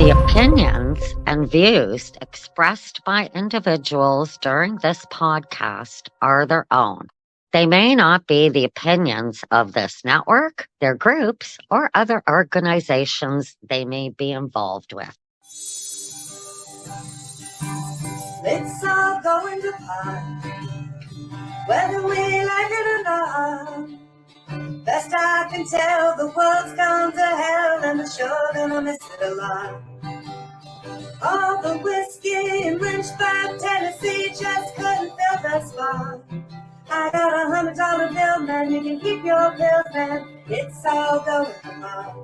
The opinions and views expressed by individuals during this podcast are their own. They may not be the opinions of this network, their groups, or other organizations they may be involved with. It's all going to pot, whether we like it or not. Best I can tell, the world's gone to hell, and we're sure gonna miss it a lot. All the whiskey in Lynchburg, Tennessee just couldn't fill the spot. I got $100 bill, man, you can keep your pills, man. It's all going to pot.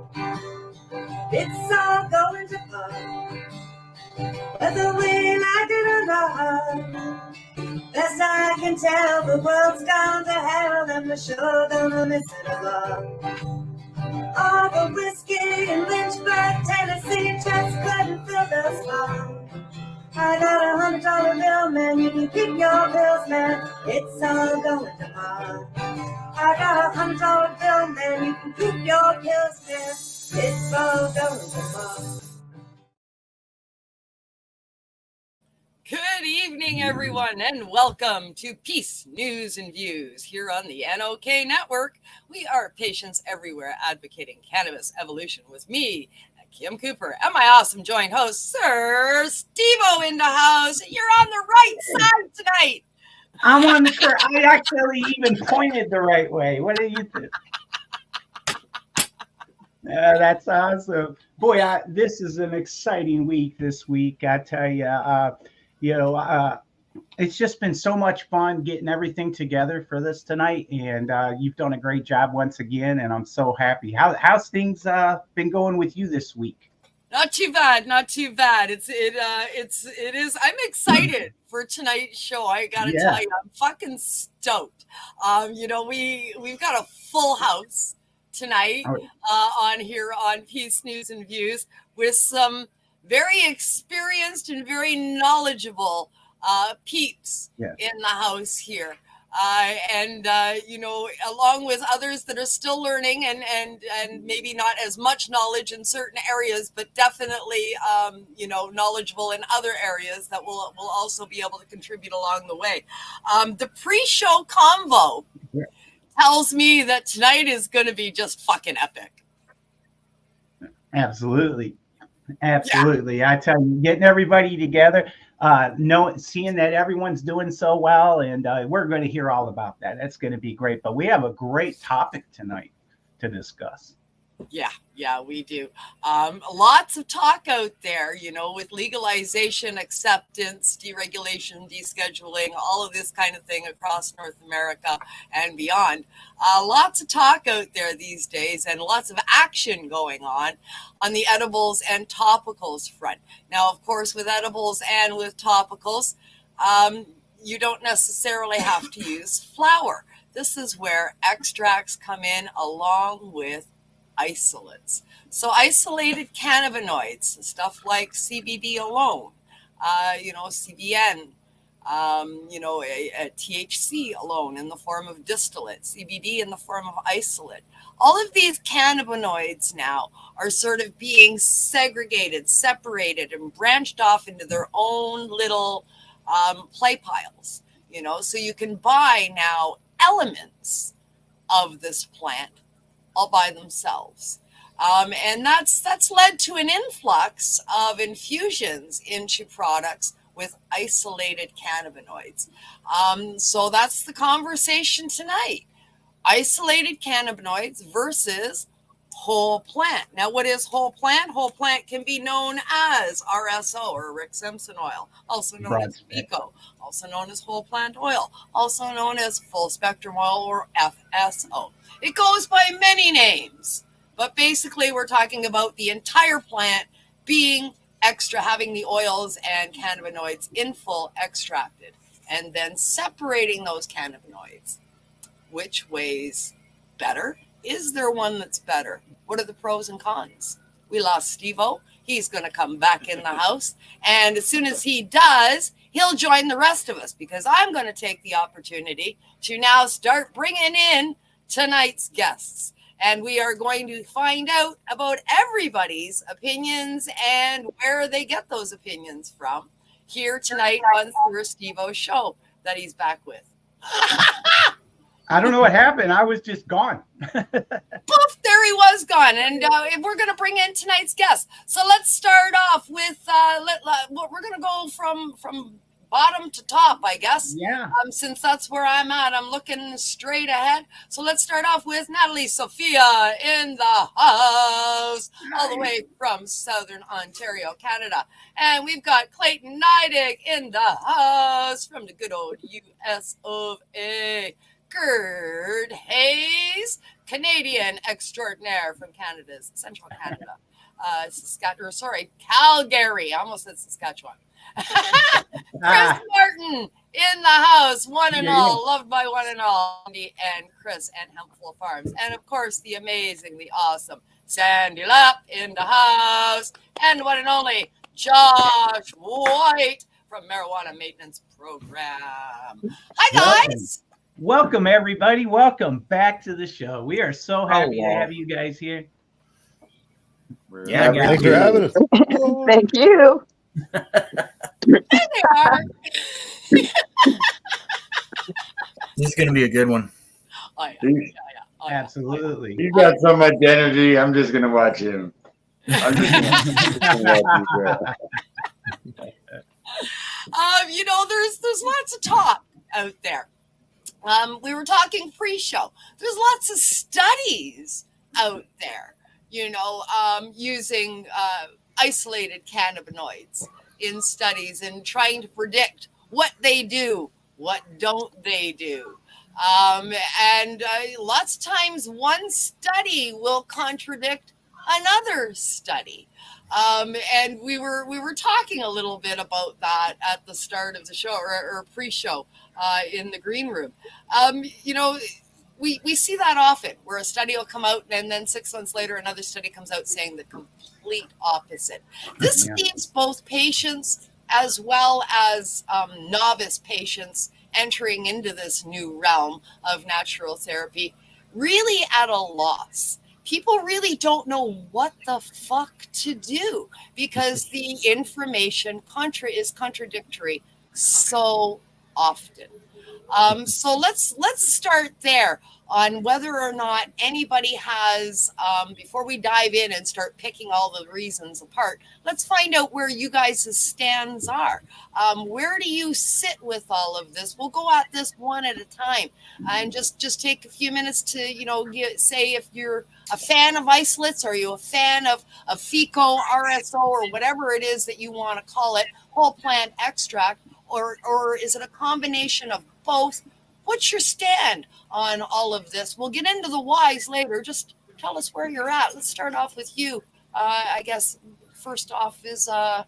It's all going to pot, whether we like it or not. Best I can tell, the world's gone to hell, and we're sure gonna miss it a lot. All the whiskey in Lynchburg, Tennessee just couldn't fill the spot. I got $100 bill, man, you can keep your pills, man. It's all going to pot. I got $100 bill, man, you can keep your pills, man. It's all going to pot. Good evening, everyone, and welcome to Peace, News, and Views here on the NOK Network. We are patients everywhere advocating cannabis evolution with me, Kim Cooper, and my awesome joint host, Siir Steveo in the house. You're on the right side tonight. I'm on the I actually even pointed the right way. What do you think? That's awesome. Boy, this is an exciting week this week. I tell you, it's just been so much fun getting everything together for this tonight, and you've done a great job once again, and I'm so happy. How's things been going with you this week? Not too bad, not too bad. It is. I'm excited for tonight's show. I gotta tell you, I'm fucking stoked. We've got a full house tonight on here on Peace, News, and Views with some very experienced and very knowledgeable peeps in the house here. Along with others that are still learning and maybe not as much knowledge in certain areas, but definitely, knowledgeable in other areas that will also be able to contribute along the way. The pre-show convo tells me that tonight is going to be just fucking epic. Absolutely. Yeah. I tell you, getting everybody together, seeing that everyone's doing so well, and we're going to hear all about that. That's going to be great. But we have a great topic tonight to discuss. Yeah, we do. Lots of talk out there, with legalization, acceptance, deregulation, descheduling, all of this kind of thing across North America and beyond. Lots of talk out there these days, and lots of action going on the edibles and topicals front. Now, of course, with edibles and with topicals, you don't necessarily have to use flower. This is where extracts come in along with isolates. So isolated cannabinoids, stuff like CBD alone, CBN, a THC alone in the form of distillate, CBD in the form of isolate. All of these cannabinoids now are sort of being segregated, separated, and branched off into their own little play piles, so you can buy now elements of this plant all by themselves. And that's led to an influx of infusions into products with isolated cannabinoids. So that's the conversation tonight. Isolated cannabinoids versus whole plant. Now, what is whole plant? Whole plant can be known as RSO, or Rick Simpson oil, also known as FICO, also known as whole plant oil, also known as full spectrum oil, or FSO. It goes by many names, but basically we're talking about the entire plant being extra, having the oils and cannabinoids in full extracted, and then separating those cannabinoids. Which way's better? Is there one that's better? What are the pros and cons? We lost Steveo. He's going to come back in the house. And as soon as he does, he'll join the rest of us, because I'm going to take the opportunity to now start bringing in tonight's guests. And we are going to find out about everybody's opinions and where they get those opinions from here tonight on Siir Steveo's show that he's back with. I don't know what happened. I was just gone. Poof, there he was gone. And we're going to bring in tonight's guest. So let's start off with, we're going to go from bottom to top, I guess. Yeah. Since that's where I'm at, I'm looking straight ahead. So let's start off with Natalie Sophia in the house, all the way from Southern Ontario, Canada. And we've got Clayton Neidigh in the house from the good old US of A. Gurd Hayes, Canadian extraordinaire from Canada's Central Canada. Calgary. I almost said Saskatchewan. Chris Martin in the house, one and all, loved by one and all, Andy and Chris and Hempful Farms. And of course, the amazing, the awesome Sandy Lepp in the house, and one and only Josh White from Marijuana Maintenance Program. Hi, guys. Welcome, everybody. Welcome back to the show. We are so happy to have you guys here. Yeah, thanks for having us. Thank you. There they are. This is going to be a good one. Oh, yeah. Absolutely. He's got so much energy. I'm just going to watch him. I'm just gonna watch there's lots of talk out there. We were talking pre-show. There's lots of studies out there, using isolated cannabinoids in studies and trying to predict what they do, what don't they do. And lots of times one study will contradict another study. And we were talking a little bit about that at the start of the show or pre-show in the green room. We see that often where a study will come out and then 6 months later another study comes out saying the complete opposite. This leaves both patients as well as novice patients entering into this new realm of natural therapy really at a loss. People really don't know what the fuck to do because the information is contradictory so often. So let's start there on whether or not anybody has, before we dive in and start picking all the reasons apart, let's find out where you guys' stands are. Where do you sit with all of this? We'll go at this one at a time and just take a few minutes to, say if you're a fan of isolates, are you a fan of FICO, RSO, or whatever it is that you want to call it, whole plant extract, or is it a combination of both? What's your stand on all of this? We'll get into the whys later. Just tell us where you're at. Let's start off with you. I guess first off is top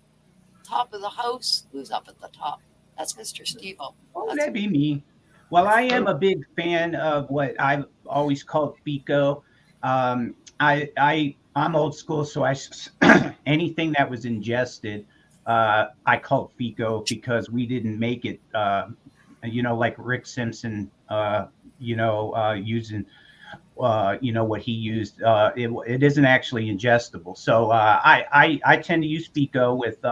of the house. Who's up at the top? That's Mr. Steveo. Oh, that'd be me. Well, I am a big fan of what I've always called FICO. I'm old school, so anything that was ingested, I called FICO because we didn't make it. Like Rick Simpson, using, what he used. It isn't actually ingestible. So I tend to use FICO with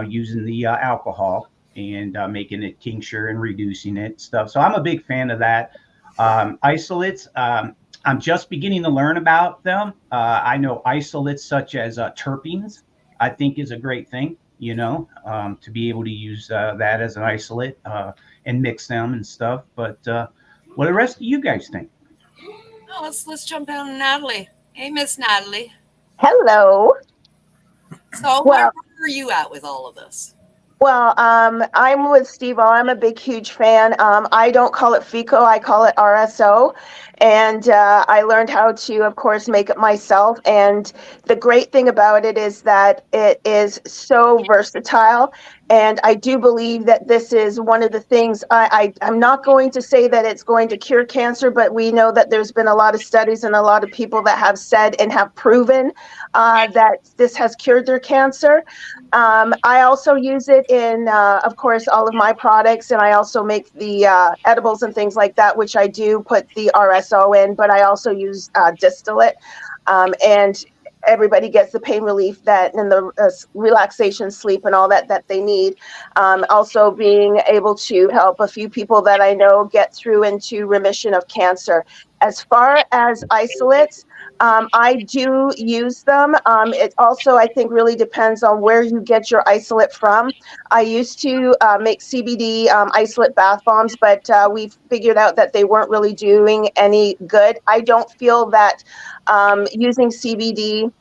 using the alcohol and making it tincture and reducing it stuff. So I'm a big fan of that. Isolates, I'm just beginning to learn about them. I know isolates such as terpenes, I think is a great thing, to be able to use that as an isolate and mix them and stuff. But what do the rest of you guys think? Oh, let's jump down to Natalie. Hey, Miss Natalie. Hello. So where are you at with all of this? Well, I'm with Steve-O. I'm a big, huge fan. I don't call it FICO. I call it RSO. And I learned how to, of course, make it myself. And the great thing about it is that it is so versatile. And I do believe that this is one of the things, I'm not going to say that it's going to cure cancer, but we know that there's been a lot of studies and a lot of people that have said and have proven that this has cured their cancer. I also use it in, of course, all of my products. And I also make the edibles and things like that, which I do put the RSO RSO in, but I also use distillate, and everybody gets the pain relief that and the relaxation, sleep, and all that they need. Also being able to help a few people that I know get through into remission of cancer. As far as isolates, I do use them. It also, I think, really depends on where you get your isolate from. I used to make CBD isolate bath bombs, but we figured out that they weren't really doing any good. I don't feel that using CBD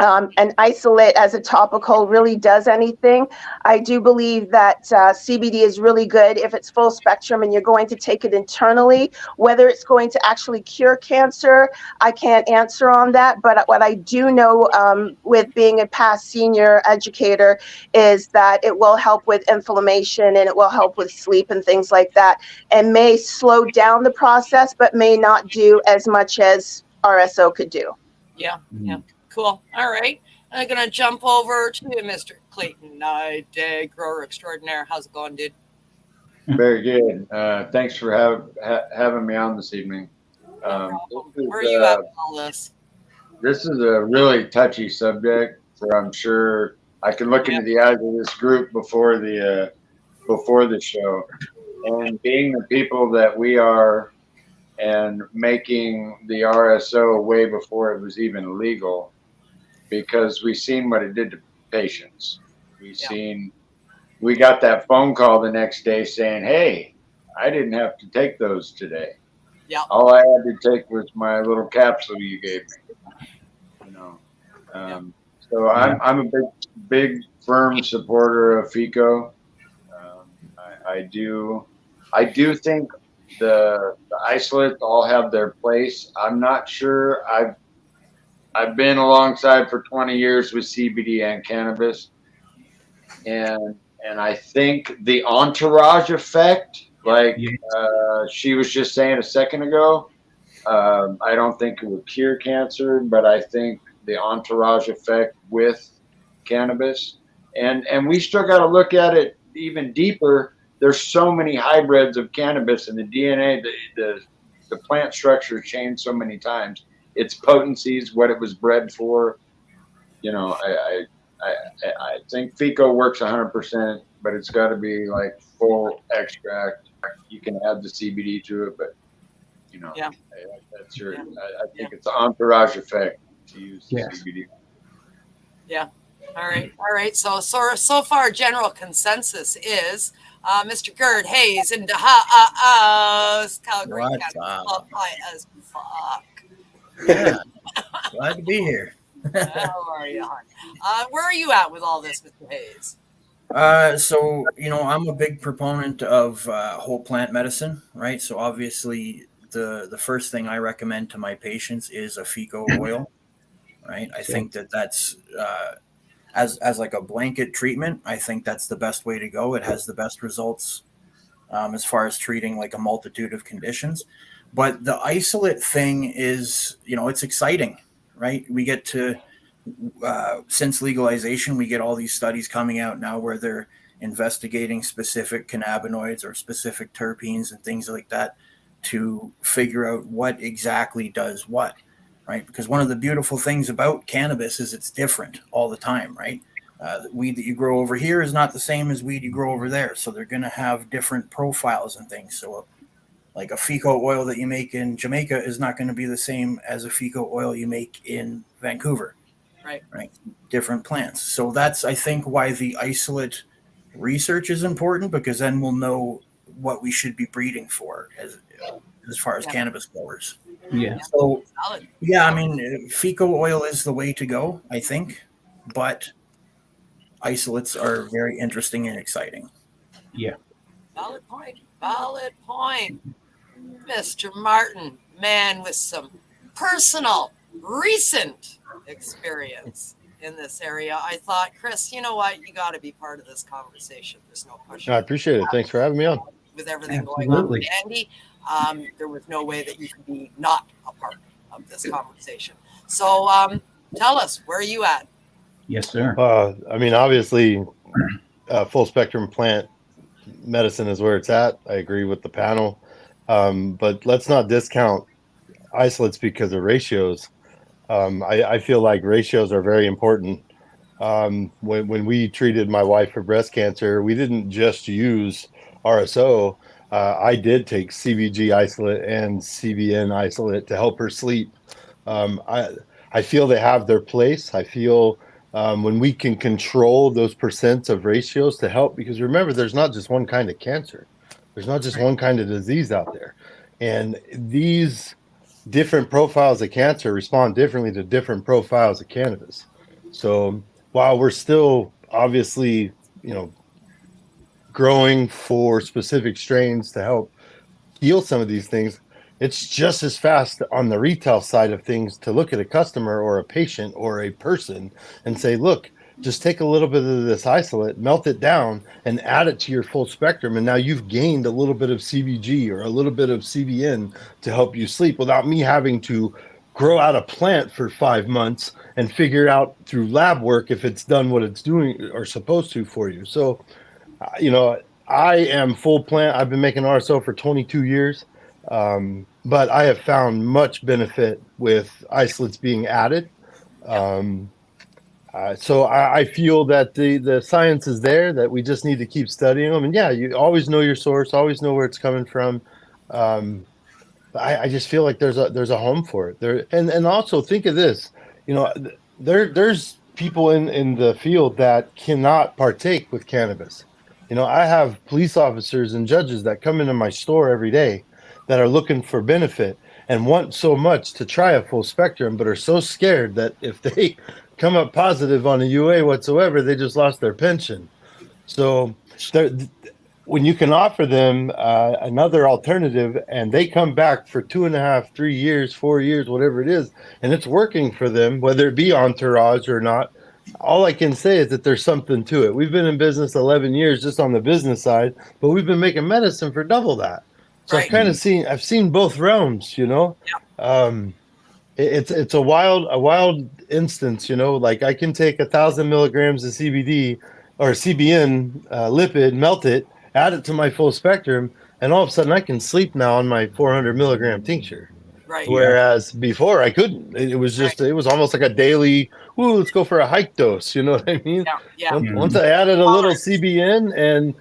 and isolate as a topical really does anything. I do believe that CBD is really good if it's full spectrum and you're going to take it internally. Whether it's going to actually cure cancer, I can't answer on that. But what I do know with being a past senior educator is that it will help with inflammation and it will help with sleep and things like that, and may slow down the process, but may not do as much as RSO could do. Yeah. Cool. All right. I'm going to jump over to Mr. Clayton Neidigh, grower extraordinaire. How's it going, dude? Very good. Thanks for having me on this evening. Where are you at with all this? This is a really touchy subject, so I'm sure I can look into the eyes of this group before the show. And being the people that we are, and making the RSO way before it was even legal, because we've seen what it did to patients. We got that phone call the next day saying, "Hey, I didn't have to take those today. Yeah. All I had to take was my little capsule you gave me." You know, so I'm a big firm supporter of FICO. I do think the isolates all have their place. I'm not sure. I've been alongside for 20 years with CBD and cannabis, and I think the entourage effect, like she was just saying a second ago, I don't think it would cure cancer, but I think the entourage effect with cannabis, and we still got to look at it even deeper. There's so many hybrids of cannabis, and the DNA, the plant structure changed so many times. Its potencies, what it was bred for. You know, I think FICO works 100%, but it's got to be like full extract. You can add the CBD to it, but you know, that's your. I think it's the entourage effect to use the CBD. Yeah. All right. So far, general consensus is Mr. Gurd Hayes in the house, Calgary, Canada. As fuck. Yeah, glad to be here. How are you, hon? Where are you at with all this, Mr. Hayes? So, you know, I'm a big proponent of whole plant medicine, right? So obviously the first thing I recommend to my patients is a FICO oil, right? I think that's as like a blanket treatment, I think that's the best way to go. It has the best results as far as treating like a multitude of conditions. But the isolate thing is, you know, it's exciting, right? We get to, since legalization, we get all these studies coming out now where they're investigating specific cannabinoids or specific terpenes and things like that to figure out what exactly does what, right? Because one of the beautiful things about cannabis is it's different all the time, right? The weed that you grow over here is not the same as weed you grow over there. So they're going to have different profiles and things. So like a FICO oil that you make in Jamaica is not going to be the same as a FICO oil you make in Vancouver. Right. Different plants. So that's, I think, why the isolate research is important, because then we'll know what we should be breeding for as far as cannabis growers. Yeah. So, I mean, FICO oil is the way to go, I think, but isolates are very interesting and exciting. Yeah. Valid point. Mr. Martin, man with some personal, recent experience in this area. I thought, Chris, you know what? You got to be part of this conversation. There's no question. I appreciate it. Thanks for having me on. With everything going on with Andy, there was no way that you could be not a part of this conversation. So tell us, where are you at? Yes, sir. I mean, obviously, full spectrum plant medicine is where it's at. I agree with the panel. But let's not discount isolates because of ratios. I feel like ratios are very important. When we treated my wife for breast cancer, we didn't just use RSO. I did take CBG isolate and CBN isolate to help her sleep. I feel they have their place. I feel when we can control those percents of ratios to help, because remember, there's not just one kind of cancer. There's not just one kind of disease out there. And these different profiles of cancer respond differently to different profiles of cannabis. So while we're still obviously, growing for specific strains to help heal some of these things, it's just as fast on the retail side of things to look at a customer or a patient or a person and say, look, just take a little bit of this isolate, melt it down, and add it to your full spectrum. And now you've gained a little bit of CBG or a little bit of CBN to help you sleep without me having to grow out a plant for 5 months and figure out through lab work if it's done what it's doing or supposed to for you. So, I am full plant. I've been making RSO for 22 years. But I have found much benefit with isolates being added. So I feel that the science is there, that we just need to keep studying them. And yeah, you always know your source, always know where it's coming from. I just feel like there's a home for it there. And also think of this, there's people in the field that cannot partake with cannabis. I have police officers and judges that come into my store every day that are looking for benefit and want so much to try a full spectrum, but are so scared that if they come up positive on a UA whatsoever, they just lost their pension. So when you can offer them another alternative and they come back for 2.5, 3 years, 4 years, whatever it is, and it's working for them, whether it be Entourage or not, all I can say is that there's something to it. We've been in business 11 years just on the business side, but we've been making medicine for double that. So right. I've seen both realms, It's a wild instance, like I can take 1,000 milligrams of CBD or CBN lipid, melt it, add it to my full spectrum, and all of a sudden I can sleep now on my 400 milligram tincture. Right. Whereas before I couldn't. It was just, It was almost like a daily, let's go for a hike dose. You know what I mean? Yeah. Once I added a little CBN and,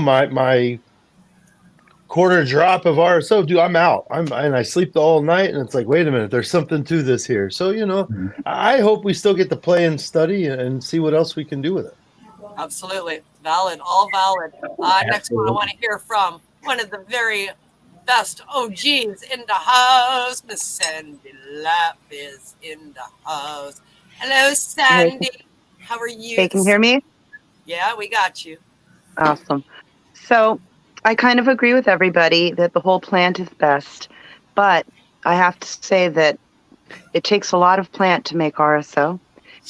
my quarter drop of RSO, dude, I'm out. And I sleep the whole night, and it's like, wait a minute, there's something to this here. So, I hope we still get to play and study and see what else we can do with it. Absolutely. Valid. All valid. Next one I want to hear from one of the very best OGs in the house. Miss Sandy Lepp is in the house. Hello, Sandy. How are you? Hey, can you hear me? Yeah, we got you. Awesome. So I kind of agree with everybody that the whole plant is best, but I have to say that it takes a lot of plant to make RSO,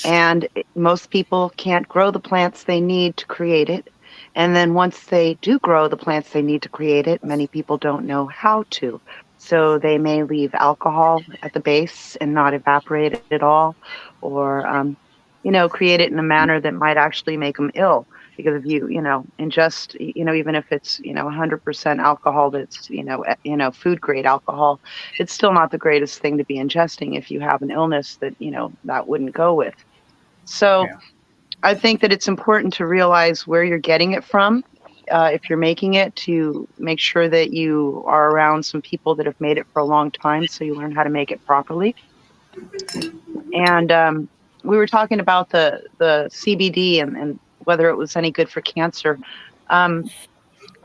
and most people can't grow the plants they need to create it. And then once they do grow the plants they need to create it, many people don't know how to. So they may leave alcohol at the base and not evaporate it at all, or, create it in a manner that might actually make them ill. Because if you ingest, even if it's, 100% alcohol, that's, food grade alcohol, it's still not the greatest thing to be ingesting if you have an illness that, that wouldn't go with. So yeah. I think that it's important to realize where you're getting it from. If you're making it, to make sure that you are around some people that have made it for a long time, so you learn how to make it properly. And we were talking about the CBD and whether it was any good for cancer. I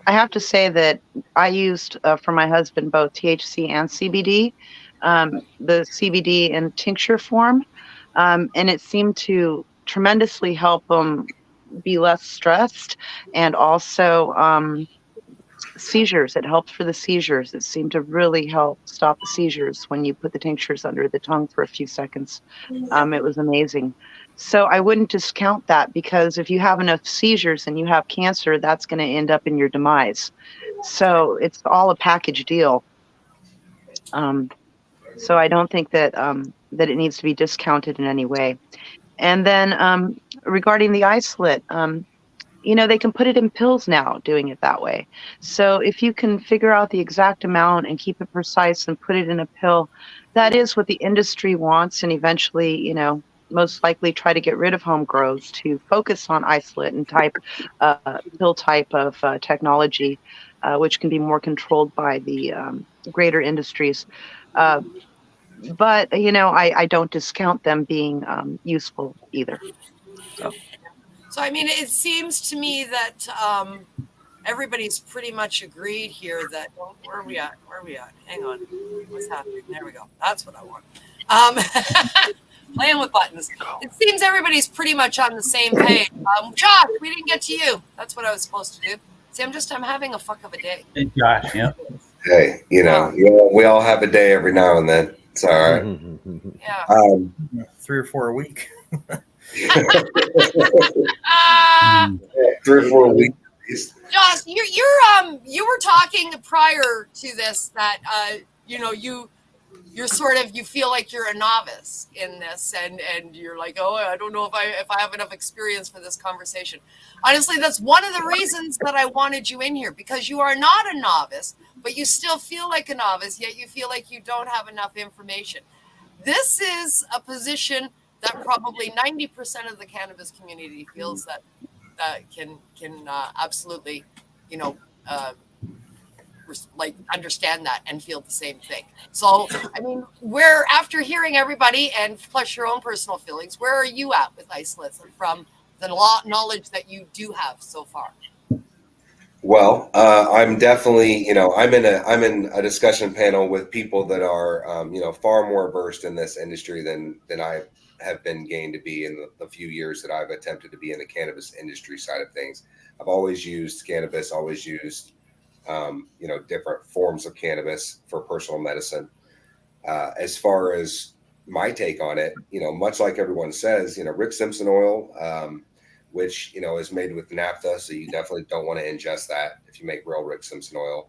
have to say that I used for my husband both THC and CBD, the CBD in tincture form, and it seemed to tremendously help him be less stressed, and also seizures. It helped for the seizures. It seemed to really help stop the seizures when you put the tinctures under the tongue for a few seconds. It was amazing. So I wouldn't discount that, because if you have enough seizures and you have cancer, that's going to end up in your demise. So it's all a package deal. So I don't think that that it needs to be discounted in any way. And then regarding the isolate, they can put it in pills now, doing it that way. So if you can figure out the exact amount and keep it precise and put it in a pill, that is what the industry wants. And eventually, most likely try to get rid of home grows to focus on isolate and pill type of technology, which can be more controlled by the greater industries. But I don't discount them being useful either. So I mean, it seems to me that everybody's pretty much agreed here that where are we at? Hang on, what's happening? There we go. That's what I want. Playing with buttons. It seems everybody's pretty much on the same page. Josh, we didn't get to you. That's what I was supposed to do. See, I'm having a fuck of a day. Hey, Josh, yeah. Hey, we all have a day every now and then. It's all right. Yeah. 3 or 4 a week. 3 or 4 a week. Josh, you were talking prior to this that you feel like you're a novice in this, and you're like, oh, I don't know if I have enough experience for this conversation. Honestly, that's one of the reasons that I wanted you in here, because you are not a novice, but you still feel like a novice, yet you feel like you don't have enough information. This is a position that probably 90% of the cannabis community feels that can absolutely, understand that and feel the same thing. So, I mean, where, after hearing everybody and plus your own personal feelings, where are you at with isolates from the knowledge that you do have so far? Well, I'm definitely, I'm in a discussion panel with people that are, far more versed in this industry than I have been gained to be in the few years that I've attempted to be in the cannabis industry side of things. I've always used cannabis, always used, different forms of cannabis for personal medicine. As far as my take on it, much like everyone says, Rick Simpson oil, which, is made with naphtha. So you definitely don't want to ingest that if you make real Rick Simpson oil.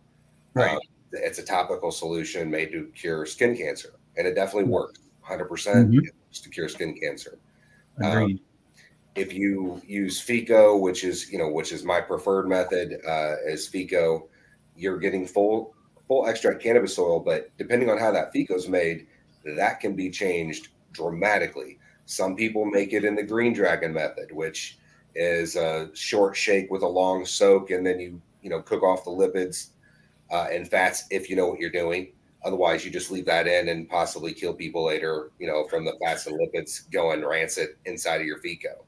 Right. It's a topical solution made to cure skin cancer. And it definitely works 100% to cure skin cancer. Agreed. If you use FICO, which is my preferred method, is FICO, you're getting full extract cannabis oil, but depending on how that FICO is made, that can be changed dramatically. Some people make it in the Green Dragon method, which is a short shake with a long soak, and then you cook off the lipids and fats if you know what you're doing. Otherwise, you just leave that in and possibly kill people later, from the fats and lipids going rancid inside of your FICO.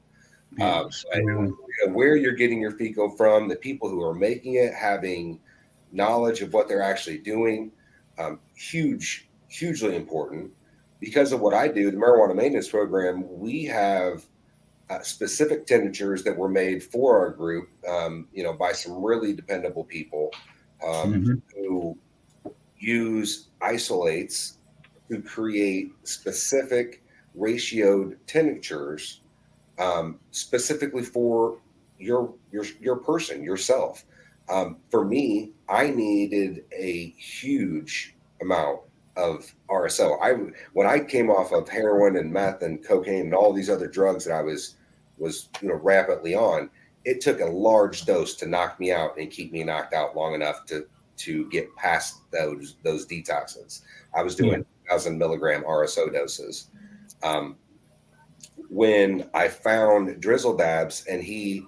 Where you're getting your FICO from, the people who are making it, having knowledge of what they're actually doing, hugely important. Because of what I do, the marijuana maintenance program, we have specific tinctures that were made for our group, by some really dependable people who use isolates to create specific ratioed tinctures, specifically for your person, yourself. For me, I needed a huge amount of RSO. When I came off of heroin and meth and cocaine and all these other drugs that I was rapidly on, it took a large dose to knock me out and keep me knocked out long enough to get past those detoxes. I was doing 1,000 milligram RSO doses. When I found Drizzle Dabs, and he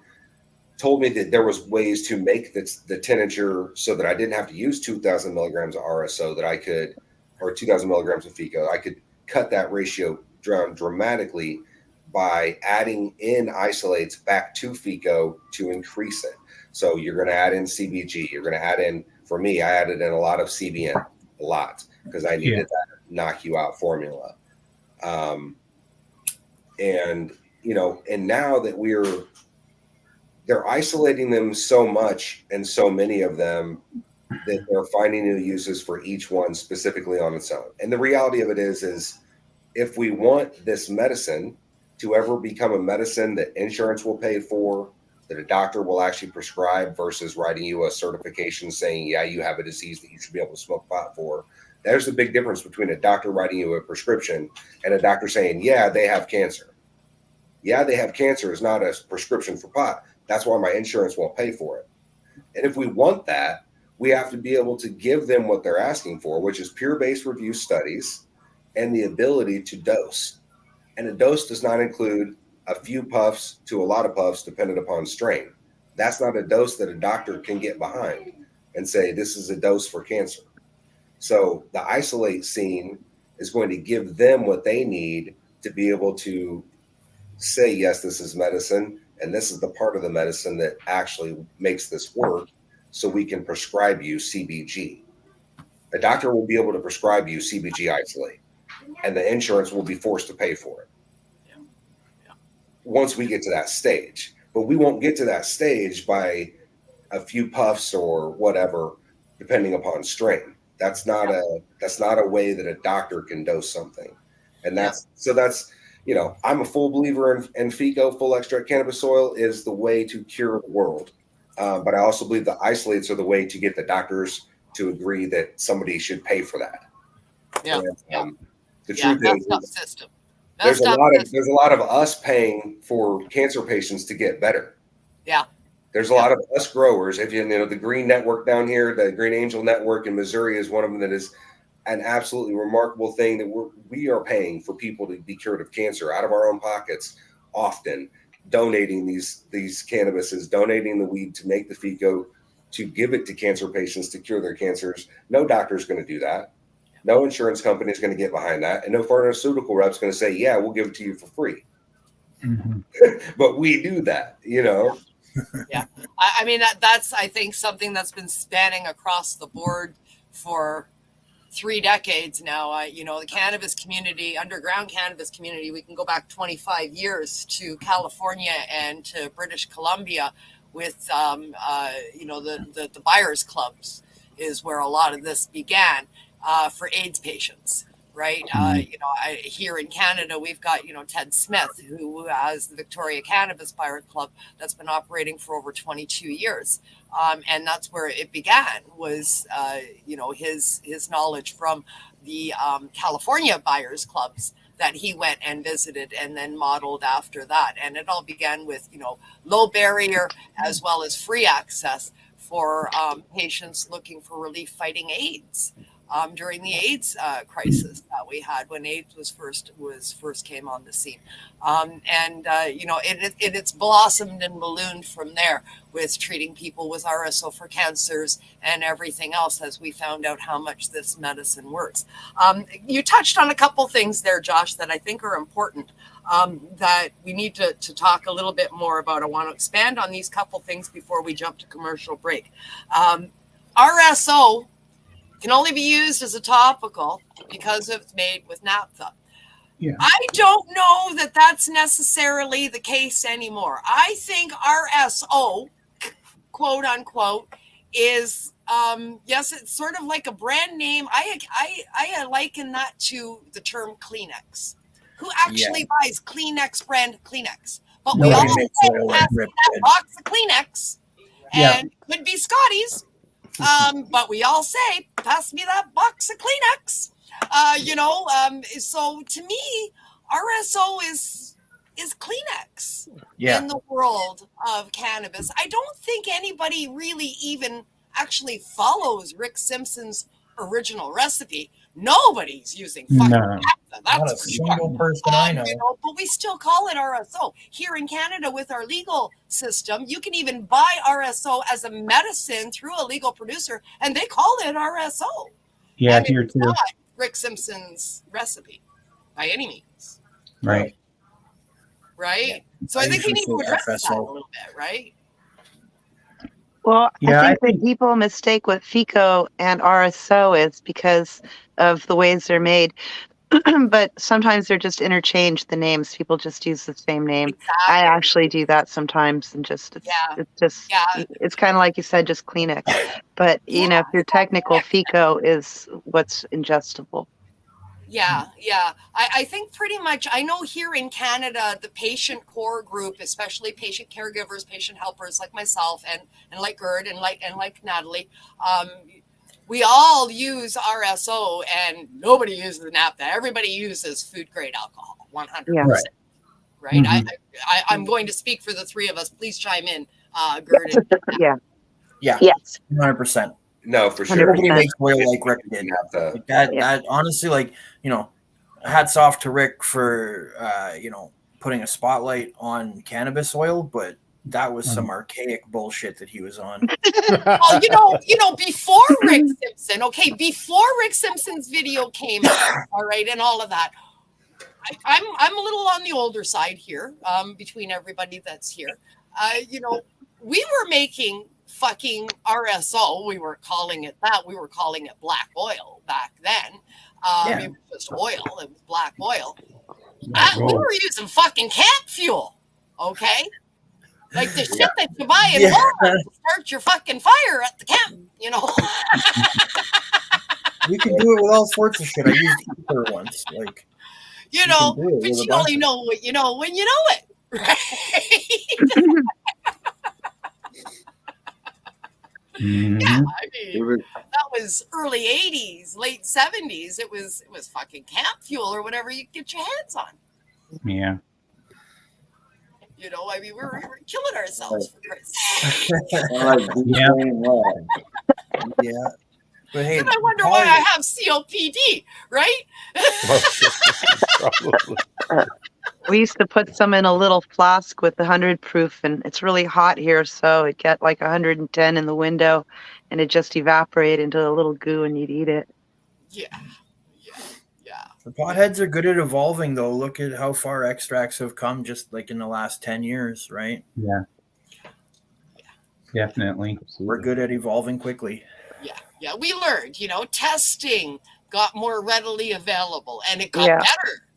told me that there was ways to make the tincture so that I didn't have to use 2,000 milligrams of RSO, or 2,000 milligrams of FICO. I could cut that ratio down dramatically by adding in isolates back to FICO to increase it. So you're going to add in CBG. You're going to add in, for me, I added in a lot of CBN, a lot, because I needed that knock you out formula. And now that they're isolating them so much, and so many of them, that they're finding new uses for each one specifically on its own. And the reality of it is if we want this medicine to ever become a medicine that insurance will pay for, that a doctor will actually prescribe versus writing you a certification saying, yeah, you have a disease that you should be able to smoke pot for. There's a big difference between a doctor writing you a prescription and a doctor saying, yeah, they have cancer. Yeah, they have cancer is not a prescription for pot. That's why my insurance won't pay for it. And if we want that, we have to be able to give them what they're asking for, which is peer-based review studies and the ability to dose. And a dose does not include a few puffs to a lot of puffs, dependent upon strain. That's not a dose that a doctor can get behind and say, this is a dose for cancer. So the isolate scene is going to give them what they need to be able to say, yes, this is medicine, and this is the part of the medicine that actually makes this work, so we can prescribe you CBG. The doctor will be able to prescribe you CBG isolate, and the insurance will be forced to pay for it. Once we get to that stage. But we won't get to that stage by a few puffs or whatever, depending upon strain. That's not a way that a doctor can dose something. And that's I'm a full believer in FICO, full extract cannabis oil is the way to cure the world. But I also believe the isolates are the way to get the doctors to agree that somebody should pay for that. And, the truth is, system. There's a lot of us paying for cancer patients to get better. Yeah. There's a lot of us growers. If you know the Green Network down here, the Green Angel Network in Missouri is one of them that is an absolutely remarkable thing that we are paying for people to be cured of cancer out of our own pockets, often donating these cannabises, donating the weed to make the FICO, to give it to cancer patients to cure their cancers. No doctor is going to do that. No insurance company is going to get behind that. And no pharmaceutical rep's going to say, yeah, we'll give it to you for free. Mm-hmm. But we do that, Yeah. I mean, that's, I think, something that's been spanning across the board for 3 decades now. The cannabis community, underground cannabis community, we can go back 25 years to California and to British Columbia with, the buyers clubs is where a lot of this began. For AIDS patients, right? Here in Canada, we've got, Ted Smith, who has the Victoria Cannabis Buyers Club that's been operating for over 22 years. And that's where it began, was, his knowledge from the California buyers clubs that he went and visited and then modeled after that. And it all began with, low barrier as well as free access for patients looking for relief fighting AIDS. During the AIDS crisis that we had when AIDS was first came on the scene, it's blossomed and ballooned from there with treating people with RSO for cancers and everything else as we found out how much this medicine works. You touched on a couple things there, Josh, that I think are important that we need to talk a little bit more about. I want to expand on these couple things before we jump to commercial break. RSO can only be used as a topical because it's made with naphtha. Yeah. I don't know that that's necessarily the case anymore. I think RSO, quote unquote, is yes, it's sort of like a brand name. I liken that to the term Kleenex. Who actually buys Kleenex brand Kleenex? But we all say pass me that box of Kleenex, and it could be Scotty's. But we all say, pass me that box of Kleenex. So to me, RSO is Kleenex in the world of cannabis. I don't think anybody really even actually follows Rick Simpson's original recipe. Nobody's using fucking naphtha. That's not a single person I know. But we still call it RSO. Here in Canada, with our legal system, you can even buy RSO as a medicine through a legal producer, and they call it RSO. Yeah, and here it's too. Not Rick Simpson's recipe by any means. Right. Right. So I think we need to address that a little bit, right? Well, I think people mistake what FICO and RSO is because of the ways they're made. But sometimes they're just interchanged, the names. People just use the same name. Exactly. I actually do that sometimes, and it's kind of like you said, just Kleenex. But if your technical FICO is what's ingestible. Yeah. I think pretty much, I know here in Canada, the patient core group, especially patient caregivers, patient helpers like myself and like Gurd and like Natalie, we all use RSO and nobody uses the naphtha. Everybody uses food grade alcohol, 100%. Right? Mm-hmm. I'm going to speak for the three of us. Please chime in Gurd. Yeah. Yeah. Yes. 100%. No, for sure. 100%. Nobody makes oil like Rick did. Like that honestly, like, you know, hats off to Rick for you know, putting a spotlight on cannabis oil, but that was some archaic bullshit that he was on. Well, you know, before Rick Simpson, before Rick Simpson's video came out, all right, and all of that, I'm a little on the older side here, between everybody that's here. You know, we were making fucking RSO. We were calling it that. We were calling it black oil back then. It was just oil. It was black oil. We were using fucking camp fuel. Okay. Like the shit that you buy in Walmart to start your fucking fire at the camp, you know. We could do it with all sorts of shit. I used ether once, like, you know, but you only know what you know when you know it, right? Yeah, I mean, that was early 80s, late 70s. It was fucking camp fuel or whatever you get your hands on. Yeah. You know, I mean, we were killing ourselves for Christ's Yeah. But hey, and I wonder why I have COPD, right? We used to put some in a little flask with 100 proof, and it's really hot here, so it get like 110 in the window, and it just evaporate into a little goo, and you'd eat it. Yeah. The potheads are good at evolving, though. Look at how far extracts have come just like in the last 10 years, right? Yeah. Definitely. We're good at evolving quickly. Yeah. We learned, you know, testing got more readily available, and it got better.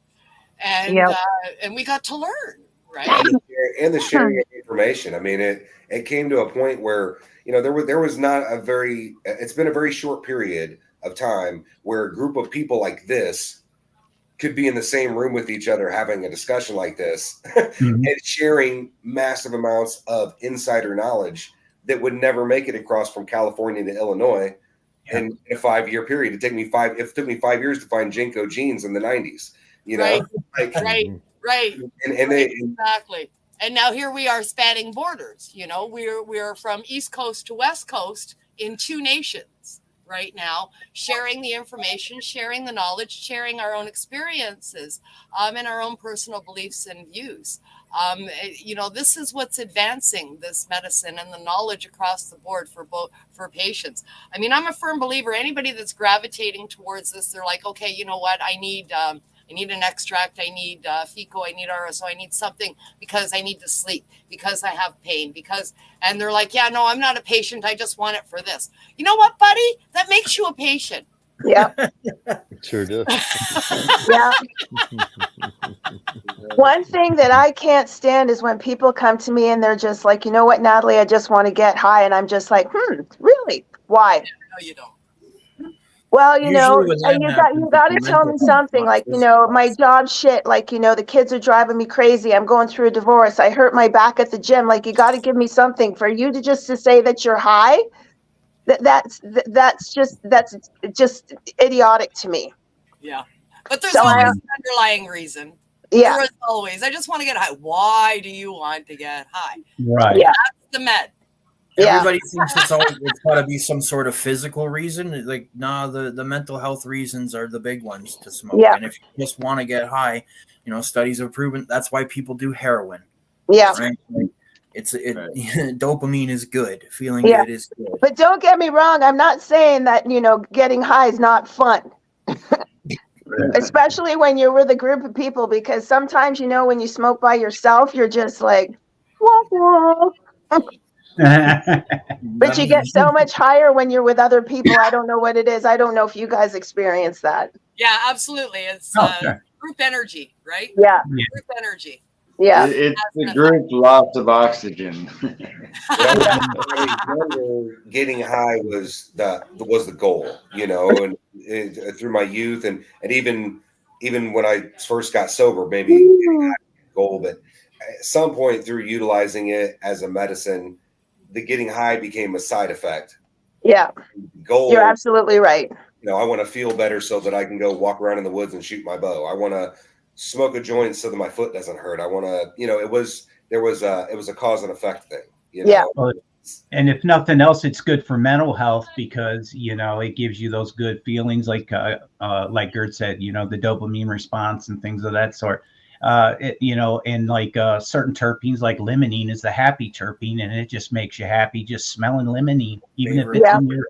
And we got to learn, right? And the sharing of information. I mean, it came to a point where, you know, there was not a very, it's been a very short period of time where a group of people like this could be in the same room with each other having a discussion like this and sharing massive amounts of insider knowledge that would never make it across from California to Illinois in a 5-year period. It took me 5 years to find Jinko jeans in the 90s, you know? Right. And exactly. And now here we are spanning borders, you know, we're from East Coast to West Coast in 2 nations right now, sharing the information, sharing the knowledge, sharing our own experiences, and our own personal beliefs and views. You know, this is what's advancing this medicine and the knowledge across the board for patients. I mean, I'm a firm believer, anybody that's gravitating towards this, they're like, okay, you know what, I need an extract, I need FICO, I need RSO, I need something because I need to sleep, because I have pain, and they're like, yeah, no, I'm not a patient, I just want it for this. You know what, buddy? That makes you a patient. Yeah. It sure does. Yeah. One thing that I can't stand is when people come to me and they're just like, you know what, Natalie, I just want to get high. And I'm just like, really? Why? No, you don't. Well, you know, you got to tell me something like, you know, my job shit, like, you know, the kids are driving me crazy. I'm going through a divorce. I hurt my back at the gym. Like, you got to give me something. For you to say that you're high, that's just idiotic to me. Yeah. But there's always an underlying reason. Yeah. There is always. I just want to get high. Why do you want to get high? Right. Yeah. That's the med. Everybody thinks it's got to be some sort of physical reason. Like, nah, the mental health reasons are the big ones to smoke. Yeah. And if you just want to get high, you know, studies have proven that's why people do heroin. Yeah. Right? Like, dopamine is good. Feeling good is good. But don't get me wrong. I'm not saying that, you know, getting high is not fun. Especially when you're with a group of people, because sometimes, you know, when you smoke by yourself, you're just like, wah, wah. But you get so much higher when you're with other people. I don't know what it is. I don't know if you guys experience that. Yeah, absolutely. It's group energy, right? Yeah. Group energy. Yeah. It's the group loss of oxygen. Getting high was the goal, you know, and through my youth and even when I first got sober, maybe getting high was the goal, but at some point through utilizing it as a medicine, the getting high became a side effect. Yeah. Goal. You're absolutely right. You know, I want to feel better so that I can go walk around in the woods and shoot my bow. I want to smoke a joint so that my foot doesn't hurt. I want to, you know, it was a cause and effect thing. You know? Yeah. Well, and if nothing else, it's good for mental health because, you know, it gives you those good feelings like Gurd said, you know, the dopamine response and things of that sort. You know, and like certain terpenes like limonene is the happy terpene, and it just makes you happy just smelling limonene, even if it's in your,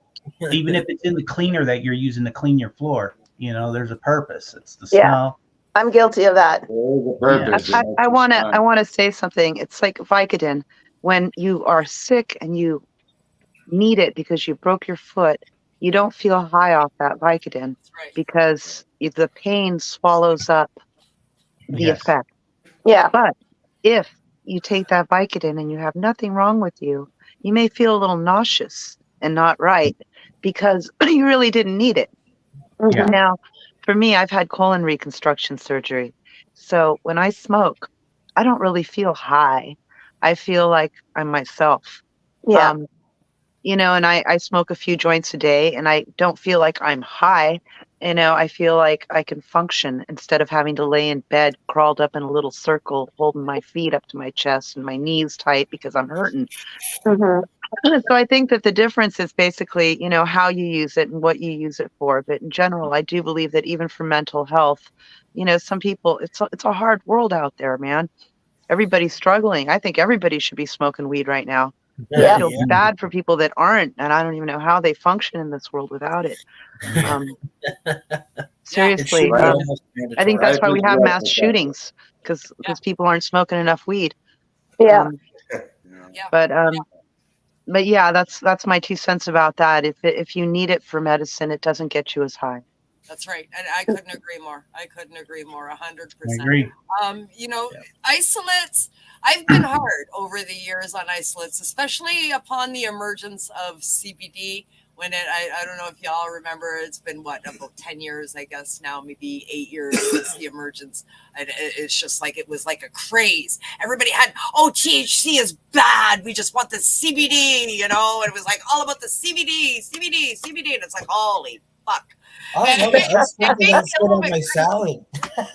even if it's in the cleaner that you're using to clean your floor. You know, there's a purpose. It's the smell. I'm guilty of that. I want to say something. It's like Vicodin. When you are sick and you need it because you broke your foot, you don't feel high off that Vicodin because the pain swallows up the effect. Yeah. But if you take that Vicodin and you have nothing wrong with you, you may feel a little nauseous and not right because you really didn't need it. Yeah. Now, for me, I've had colon reconstruction surgery. So when I smoke, I don't really feel high. I feel like I'm myself. Yeah. You know, and I smoke a few joints a day and I don't feel like I'm high. You know, I feel like I can function instead of having to lay in bed, crawled up in a little circle, holding my feet up to my chest and my knees tight because I'm hurting. So I think that the difference is basically, you know, how you use it and what you use it for. But in general, I do believe that even for mental health, you know, some people, it's a hard world out there, man. Everybody's struggling. I think everybody should be smoking weed right now. I feel bad for people that aren't, and I don't even know how they function in this world without it. Seriously, I think that's why we have mass shootings because people aren't smoking enough weed. Yeah. But yeah, that's my 2 cents about that. If you need it for medicine, it doesn't get you as high. That's right. And I couldn't agree more. 100%. I agree. You know, isolates, I've been hard over the years on isolates, especially upon the emergence of CBD. When I don't know if y'all remember, it's been about 10 years, I guess now, maybe 8 years since the emergence. And it's just like, it was like a craze. Everybody had, THC is bad. We just want the CBD, you know, and it was like all about the CBD. And it's like, holy fuck. Oh, that's something that's good on my salad.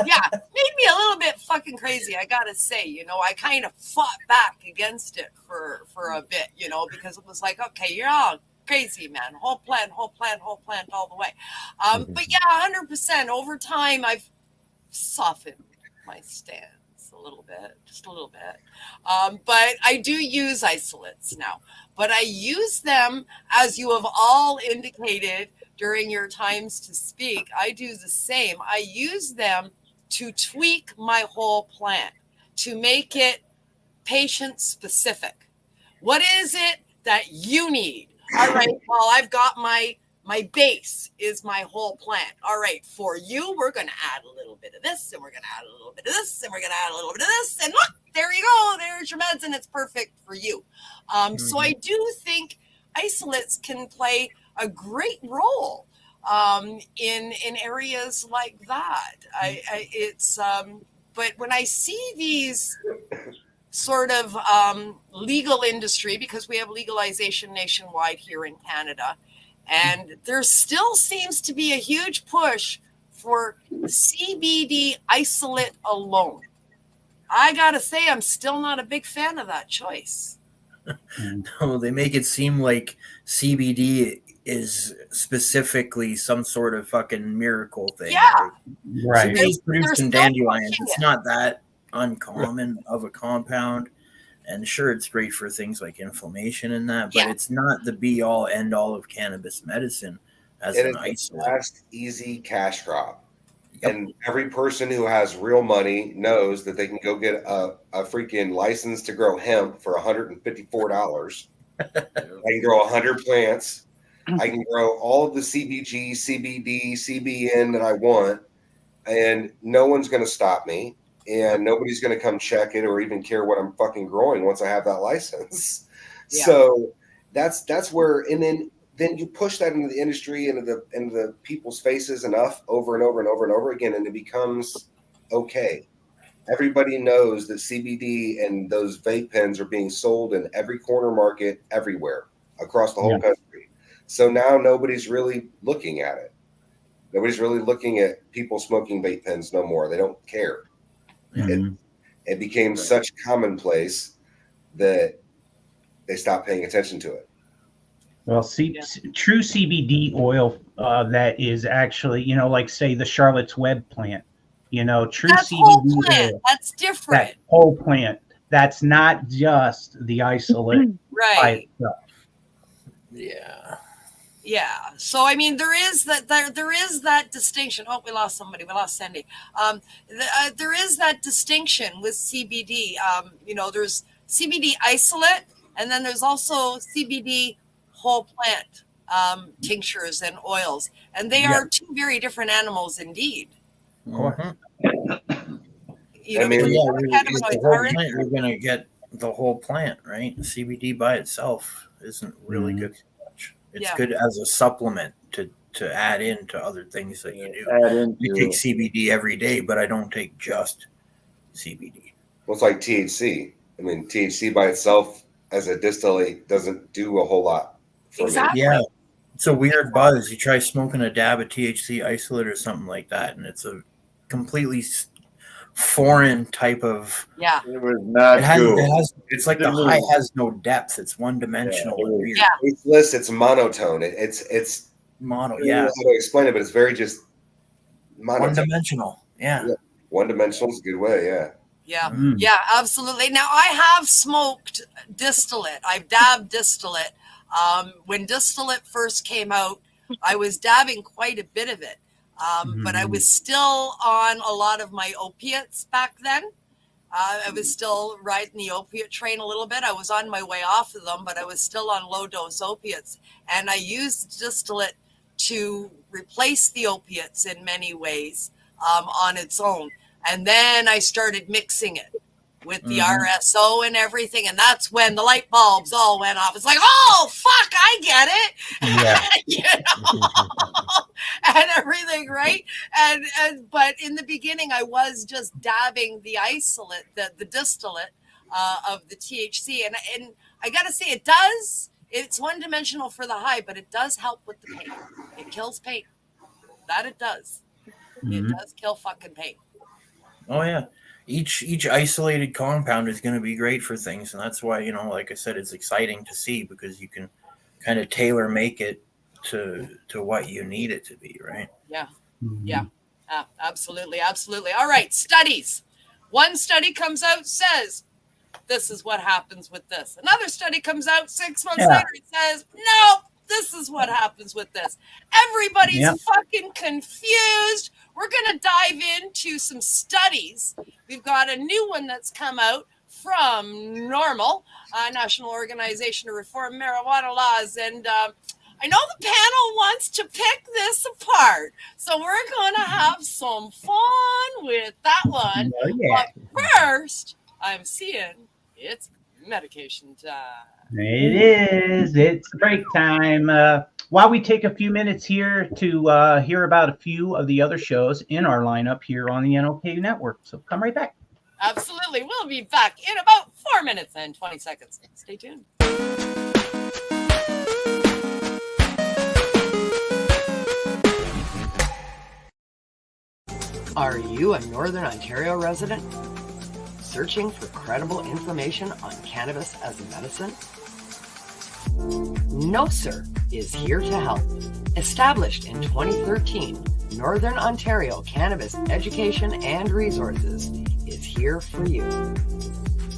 Yeah, made me a little bit fucking crazy, I gotta say. You know, I kind of fought back against it for a bit, you know, because it was like, okay, you're all crazy, man. Whole plant all the way. But yeah, 100%. Over time, I've softened my stance a little bit, just a little bit. But I do use isolates now. But I use them, as you have all indicated during your times to speak, I do the same. I use them to tweak my whole plant, to make it patient specific. What is it that you need? All right, well, I've got my base is my whole plant. All right, for you, we're going to add a little bit of this, and we're going to add a little bit of this, and we're going to add a little bit of this, and look, there you go. There's your meds, and it's perfect for you. So I do think isolates can play a great role in areas like that. But when I see these sort of legal industry, because we have legalization nationwide here in Canada, and there still seems to be a huge push for CBD isolate alone. I gotta say, I'm still not a big fan of that choice. No, they make it seem like CBD is specifically some sort of fucking miracle thing. Yeah. Right. CBD is produced in dandelions. It's not that uncommon of a compound. And sure, it's great for things like inflammation and that, but it's not the be-all, end-all of cannabis medicine as an isolate. Fast, easy cash crop. And every person who has real money knows that they can go get a freaking license to grow hemp for $154. I can grow 100 plants. I can grow all of the CBG, CBD, CBN that I want, and no one's going to stop me, and nobody's going to come check it or even care what I'm fucking growing once I have that license. Yeah. So that's where, and then you push that into the industry, into the people's faces enough over and over and over and over again, and it becomes okay. Everybody knows that CBD and those vape pens are being sold in every corner market everywhere across the whole country. So now nobody's really looking at it. Nobody's really looking at people smoking vape pens no more. They don't care. It became such commonplace that they stop paying attention to it. Well, true CBD oil that is actually, like say the Charlotte's Web plant, true That's CBD whole plant. oil. That's different. That whole plant. That's not just the isolate Right. by itself. Yeah. Yeah. So I mean, there is that distinction. Oh, we lost somebody. We lost Sandy. There is that distinction with CBD. There's CBD isolate, and then there's also CBD whole plant tinctures and oils, and they are two very different animals indeed. Mm-hmm. I mean, you're going to get the whole plant, right? CBD by itself isn't really good so much. It's good as a supplement to add into other things that you do. You take CBD every day, but I don't take just CBD. Well, it's like THC. I mean, THC by itself as a distillate doesn't do a whole lot for me. Yeah. It's a weird buzz. You try smoking a dab of THC isolate or something like that, and it's a completely foreign type of. Yeah. It was not cool. It's like the high has no depth. It's one-dimensional. Yeah. It's monotone. It's mono. I don't know how to explain it, but it's very just monotone. One-dimensional. Yeah. One-dimensional is a good way. Yeah. Yeah. Yeah, absolutely. Now I have smoked distillate. I've dabbed distillate. When distillate first came out, I was dabbing quite a bit of it. But I was still on a lot of my opiates back then. I was still riding the opiate train a little bit. I was on my way off of them, but I was still on low dose opiates. And I used distillate to replace the opiates in many ways on its own. And then I started mixing it with the RSO and everything. And that's when the light bulbs all went off. It's like, oh, fuck, I get it. Yeah. And everything, right? But in the beginning, I was just dabbing the isolate, the distillate of the THC. And I got to say, it's one-dimensional for the high, but it does help with the pain. It kills pain. That it does. It does kill fucking pain. Oh, yeah. Each isolated compound is going to be great for things. And that's why, like I said, it's exciting to see because you can kind of tailor make it to what you need it to be, right? Yeah. Yeah. Absolutely. Absolutely. All right. Studies. One study comes out, says, this is what happens with this. Another study comes out 6 months later. It says, no, this is what happens with this. Everybody's fucking confused. We're going to dive into some studies. We've got a new one that's come out from NORML, National Organization to Reform Marijuana Laws. And I know the panel wants to pick this apart. So we're going to have some fun with that one. Oh, yeah. But first, I'm seeing it's medication time. It is. It's break time. While we take a few minutes here to hear about a few of the other shows in our lineup here on the NOK Network. So come right back. Absolutely. We'll be back in about 4 minutes and 20 seconds. Stay tuned. Are you a Northern Ontario resident? Searching for credible information on cannabis as a medicine? No Sir is here to help. Established in 2013, Northern Ontario Cannabis Education and Resources is here for you.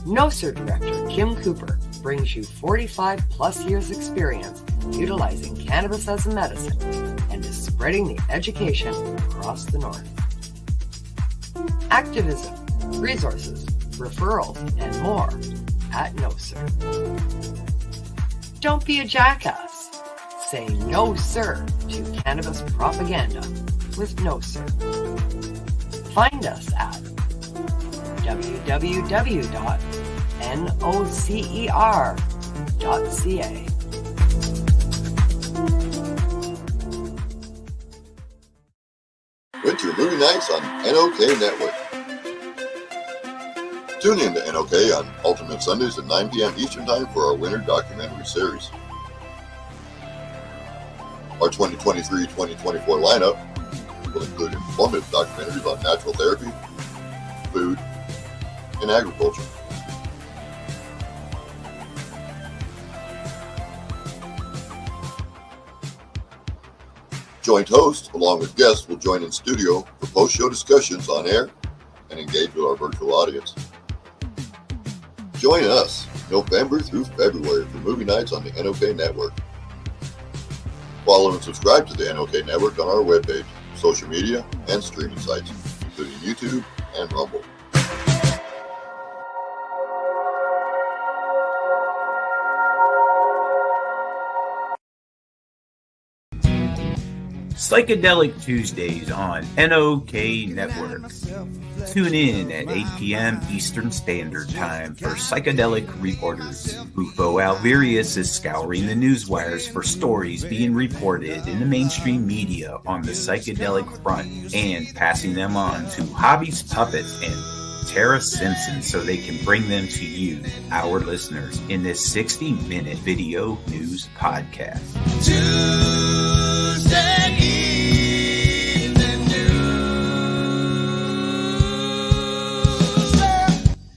No Sir Director Kim Cooper brings you 45 plus years experience utilizing cannabis as a medicine and is spreading the education across the North. Activism, resources, referrals, and more at No Sir. Don't be a jackass. Say no sir to cannabis propaganda with No Sir. Find us at www.nocer.ca. Winter Movie Nights on NOK Network. Tune in to NOK on alternate Sundays at 9 p.m. Eastern Time for our winter documentary series. Our 2023-2024 lineup will include informative documentaries on natural therapy, food, and agriculture. Joint host, along with guests, will join in studio for post-show discussions on air and engage with our virtual audience. Join us November through February for movie nights on the NOK Network. Follow and subscribe to the NOK Network on our webpage, social media, and streaming sites, including YouTube and Rumble. Psychedelic Tuesdays on NOK Network. Tune in at 8 p.m. Eastern Standard Time for Psychedelic Reporters. Bufo Alvarius is scouring the newswires for stories being reported in the mainstream media on the psychedelic front and passing them on to Hobby's Puppet and Tarra Simpson so they can bring them to you, our listeners, in this 60-minute video news podcast. Tuesday evening news.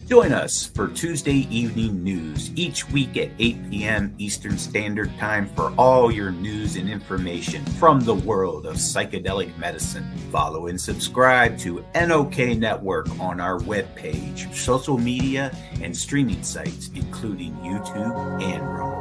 Join us for Tuesday evening news each week at 8 p.m. Eastern Standard Time for all your news and information from the world of psychedelic medicine. Follow and subscribe to NOK Network on our webpage, social media, and streaming sites, including YouTube and Rumble.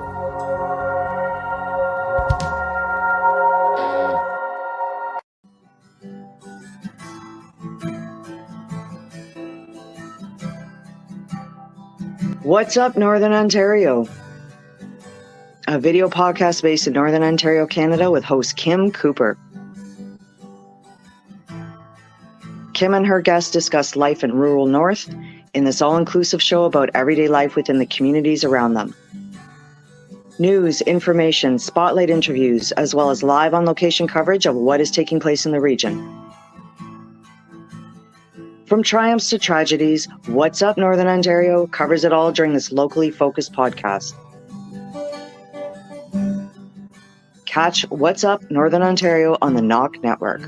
What's up, Northern Ontario? A video podcast based in Northern Ontario, Canada, with host Kim Cooper. Kim and her guests discuss life in rural North in this all-inclusive show about everyday life within the communities around them. News, information, spotlight interviews, as well as live on-location coverage of what is taking place in the region. From triumphs to tragedies, What's Up Northern Ontario covers it all during this locally focused podcast. Catch What's Up Northern Ontario on the NOK Network.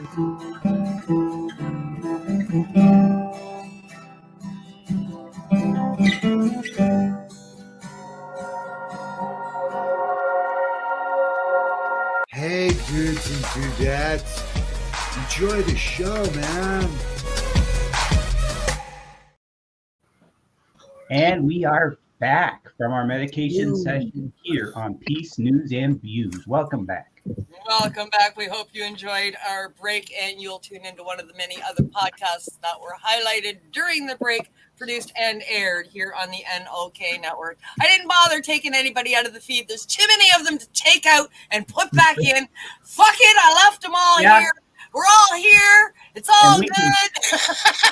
Hey, dudes and dudettes. Enjoy the show, man. And we are back from our medication session here on Peace News and Views. Welcome back. Welcome back. We hope you enjoyed our break, and you'll tune into one of the many other podcasts that were highlighted during the break, produced and aired here on the NOK Network. I didn't bother taking anybody out of the feed. There's too many of them to take out and put back in. Fuck it, I left them all here. We're all here. It's all good.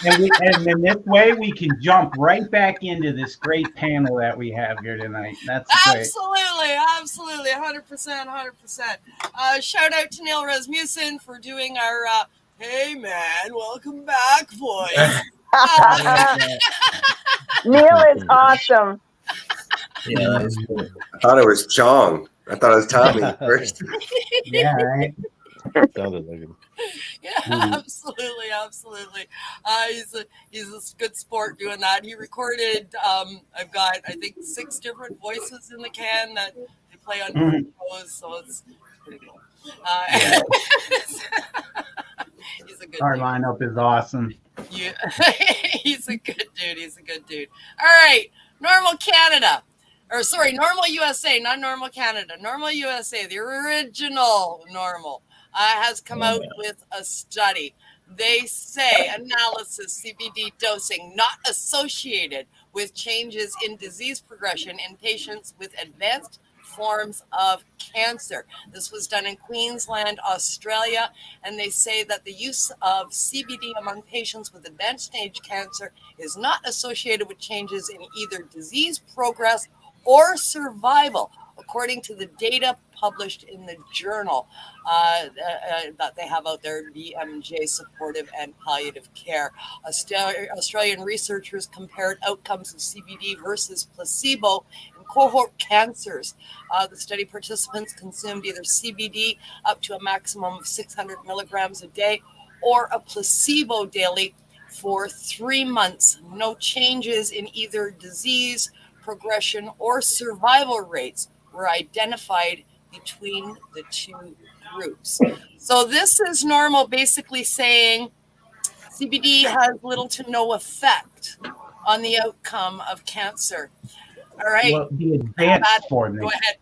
And in this way, we can jump right back into this great panel that we have here tonight. That's great. Absolutely, 100%. Shout out to Neil Rasmussen for doing our "Hey man, welcome back" voice. Neil is awesome. Yeah, that was good. I thought it was Chong. I thought it was Tommy at first. Yeah, right. Sounded like him. Yeah, absolutely. He's a good sport doing that. He recorded. I've got, I think, 6 different voices in the can that they play on different shows, so it's pretty cool. He's a good. Our dude. lineup is awesome. Yeah, he's a good dude. All right, Normal Canada. Normal USA, not Normal Canada. Normal USA, the original Normal. Has come out with a study. They say analysis CBD dosing not associated with changes in disease progression in patients with advanced forms of cancer. This was done in Queensland, Australia, and they say that the use of CBD among patients with advanced stage cancer is not associated with changes in either disease progress or survival, according to the data published in the journal that they have out there, BMJ Supportive and Palliative Care. Australian researchers compared outcomes of CBD versus placebo in cohort cancers. The study participants consumed either CBD up to a maximum of 600 milligrams a day or a placebo daily for 3 months. No changes in either disease progression or survival rates were identified between the 2 groups. So this is normal, basically saying CBD has little to no effect on the outcome of cancer. All right. Well, the advanced form. Go ahead.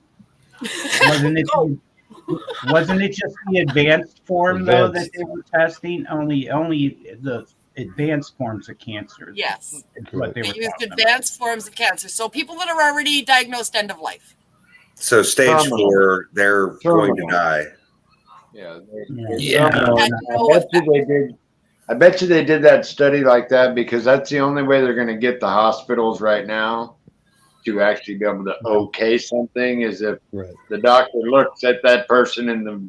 Wasn't it just the advanced form though that they were testing? Only the advanced forms of cancer. Yes. What they They were used talking advanced forms of cancer. So people that are already diagnosed end of life. So stage 4, they're going to die. Yeah. I bet you they did that study like that because that's the only way they're going to get the hospitals right now to actually be able to okay something is if the doctor looks at that person in the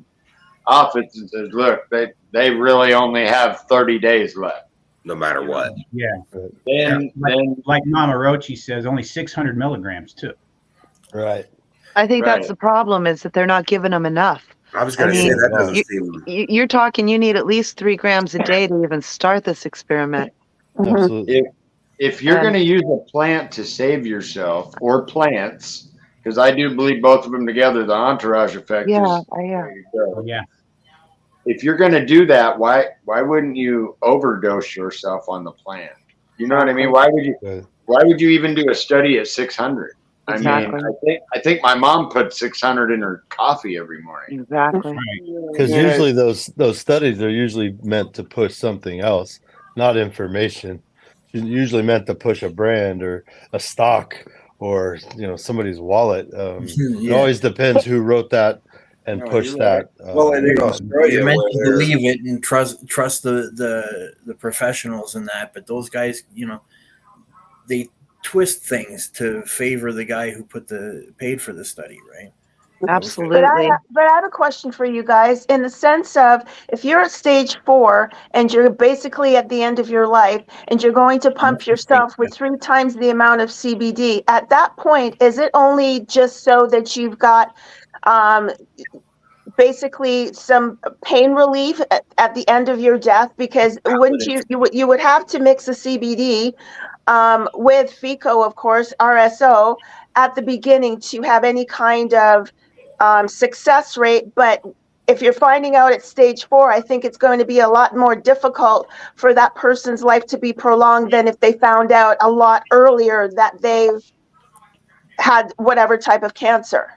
office and says, look, they really only have 30 days left. No matter what. Yeah. Then like Mama Rochi says, only 600 milligrams too. Right. I think that's the problem is that they're not giving them enough. I was going to say that doesn't seem. You're talking you need at least 3 grams a day to even start this experiment. Absolutely. If you're going to use a plant to save yourself or plants, because I do believe both of them together, the entourage effect is. Yeah. If you're going to do that, why wouldn't you overdose yourself on the plant? You know what I mean? Why would you even do a study at 600? Exactly. I mean, I think my mom put 600 in her coffee every morning. Exactly. Because usually those studies are usually meant to push something else, not information. It's usually meant to push a brand or a stock or somebody's wallet. It always depends who wrote that and pushed that. Well, and in Australia, you're meant to believe it and trust the professionals in that, but those guys, they twist things to favor the guy who paid for the study, right? Absolutely. But I have a question for you guys in the sense of if you're at stage 4 and you're basically at the end of your life and you're going to pump yourself with 3 times the amount of CBD, at that point, is it only just so that you've got basically some pain relief at the end of your death? Because wouldn't you would have to mix a CBD with FICO, of course, RSO at the beginning to have any kind of success rate. But if you're finding out at stage 4, I think it's going to be a lot more difficult for that person's life to be prolonged than if they found out a lot earlier that they've had whatever type of cancer.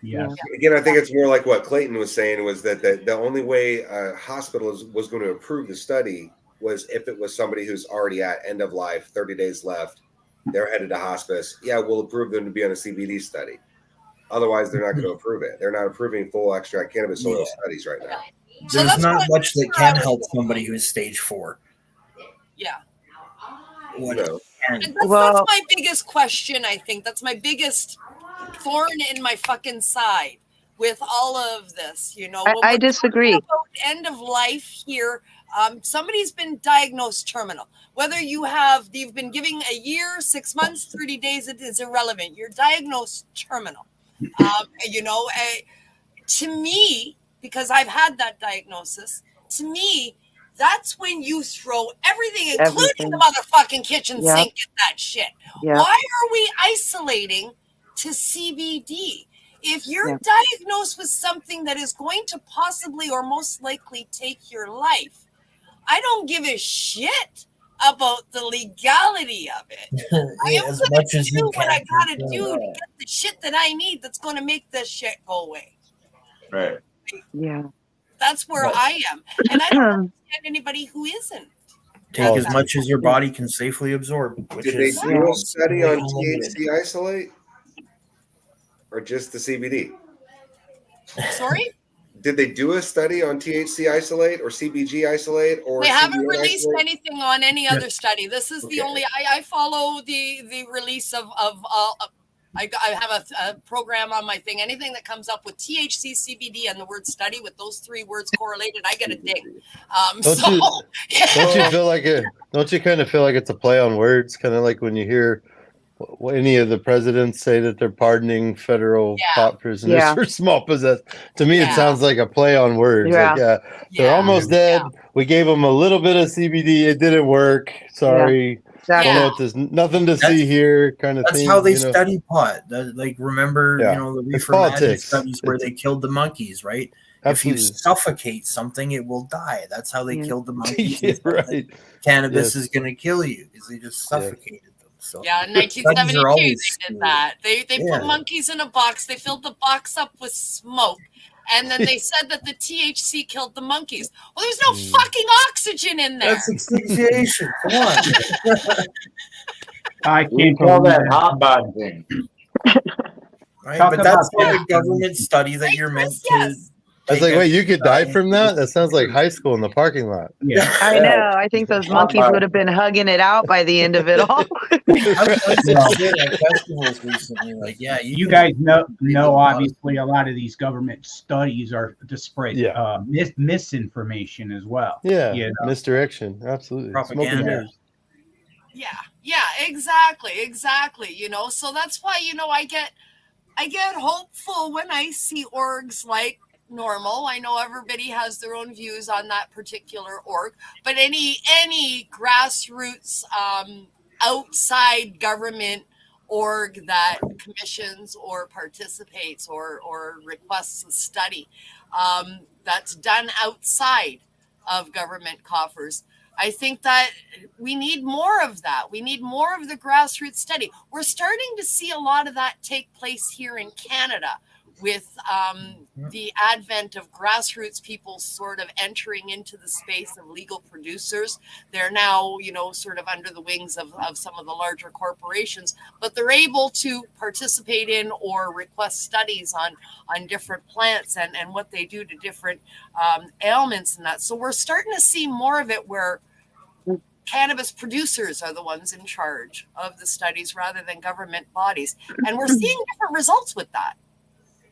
Yeah. Again, I think it's more like what Clayton was saying was that the only way a hospital was going to approve the study was if it was somebody who's already at end of life, 30 days left, they're headed to hospice. Yeah, we'll approve them to be on a CBD study. Otherwise, they're not going to approve it. They're not approving full extract cannabis oil studies right now. There's not much that can help somebody who's stage 4. Yeah. And that's my biggest question, I think. That's my biggest thorn in my fucking side with all of this, I disagree. About end of life here, somebody's been diagnosed terminal. Whether you've been giving a year, 6 months, 30 days, it is irrelevant. You're diagnosed terminal. To me, because I've had that diagnosis, to me, that's when you throw everything, including the motherfucking kitchen sink at that shit. Why are we isolating to CBD? If you're diagnosed with something that is going to possibly or most likely take your life, I don't give a shit about the legality of it. I am going to do what I got to do to get the shit that I need that's going to make this shit go away. Right. Yeah. That's where I am. And I don't understand anybody who isn't. Take as much as your body can safely absorb. Did they do a study on THC isolate? Or just the CBD? Sorry? Did they do a study on THC isolate or CBG isolate? Or they haven't CBN released isolate? anything on any other study. This is the only. I follow the release of I have a program on my thing. Anything that comes up with THC, CBD, and the word study with those 3 words correlated, I get a ding. Don't you feel like it? Don't you kind of feel like it's a play on words? Kind of like when you hear any of the presidents say that they're pardoning federal pot prisoners for small possession. To me, it sounds like a play on words. They're almost dead. We gave them a little bit of CBD. It didn't work. Sorry. Don't know what there's nothing to see here, kind of that's thing. That's how they study pot. Remember, the reefer madness studies where they killed the monkeys, right? If you Absolutely. suffocate something, it will die. That's how they killed the monkeys. Yeah, right. Cannabis Yes. is going to kill you because they just suffocated them. So Yeah, in studies 1972 are they always did screwed. that. They Yeah. put monkeys in a box. They filled the box up with smoke, and then they said that the THC killed the monkeys. Well, there's no fucking oxygen in there. That's asphyxiation. Come on. I We can't call believe that hot boxing. Right, Talk but that's about like a government study that you're meant to. I was like, wait, you could die from that? That sounds like high school in the parking lot. Yeah. I know. I think those monkeys would have been hugging it out by the end of it all. I've done some shit at festivals recently. Like, yeah, You guys know obviously a lot of these government studies are to spread misinformation as well. Yeah, you know? misdirection. Absolutely. Smoke and Propaganda. mirrors. Yeah, exactly. You know, so that's why, you know, I get hopeful when I see orgs like Normal. I know everybody has their own views on that particular org, but any grassroots outside government org that commissions or participates or requests a study that's done outside of government coffers, I think that we need more of that. We need more of the grassroots study. We're starting to see a lot of that take place here in Canada with the advent of grassroots people sort of entering into the space of legal producers. They're now, you know, sort of under the wings of some of the larger corporations, but they're able to participate in or request studies on different plants and what they do to different ailments and that. So we're starting to see more of it where cannabis producers are the ones in charge of the studies rather than government bodies. And we're seeing different results with that.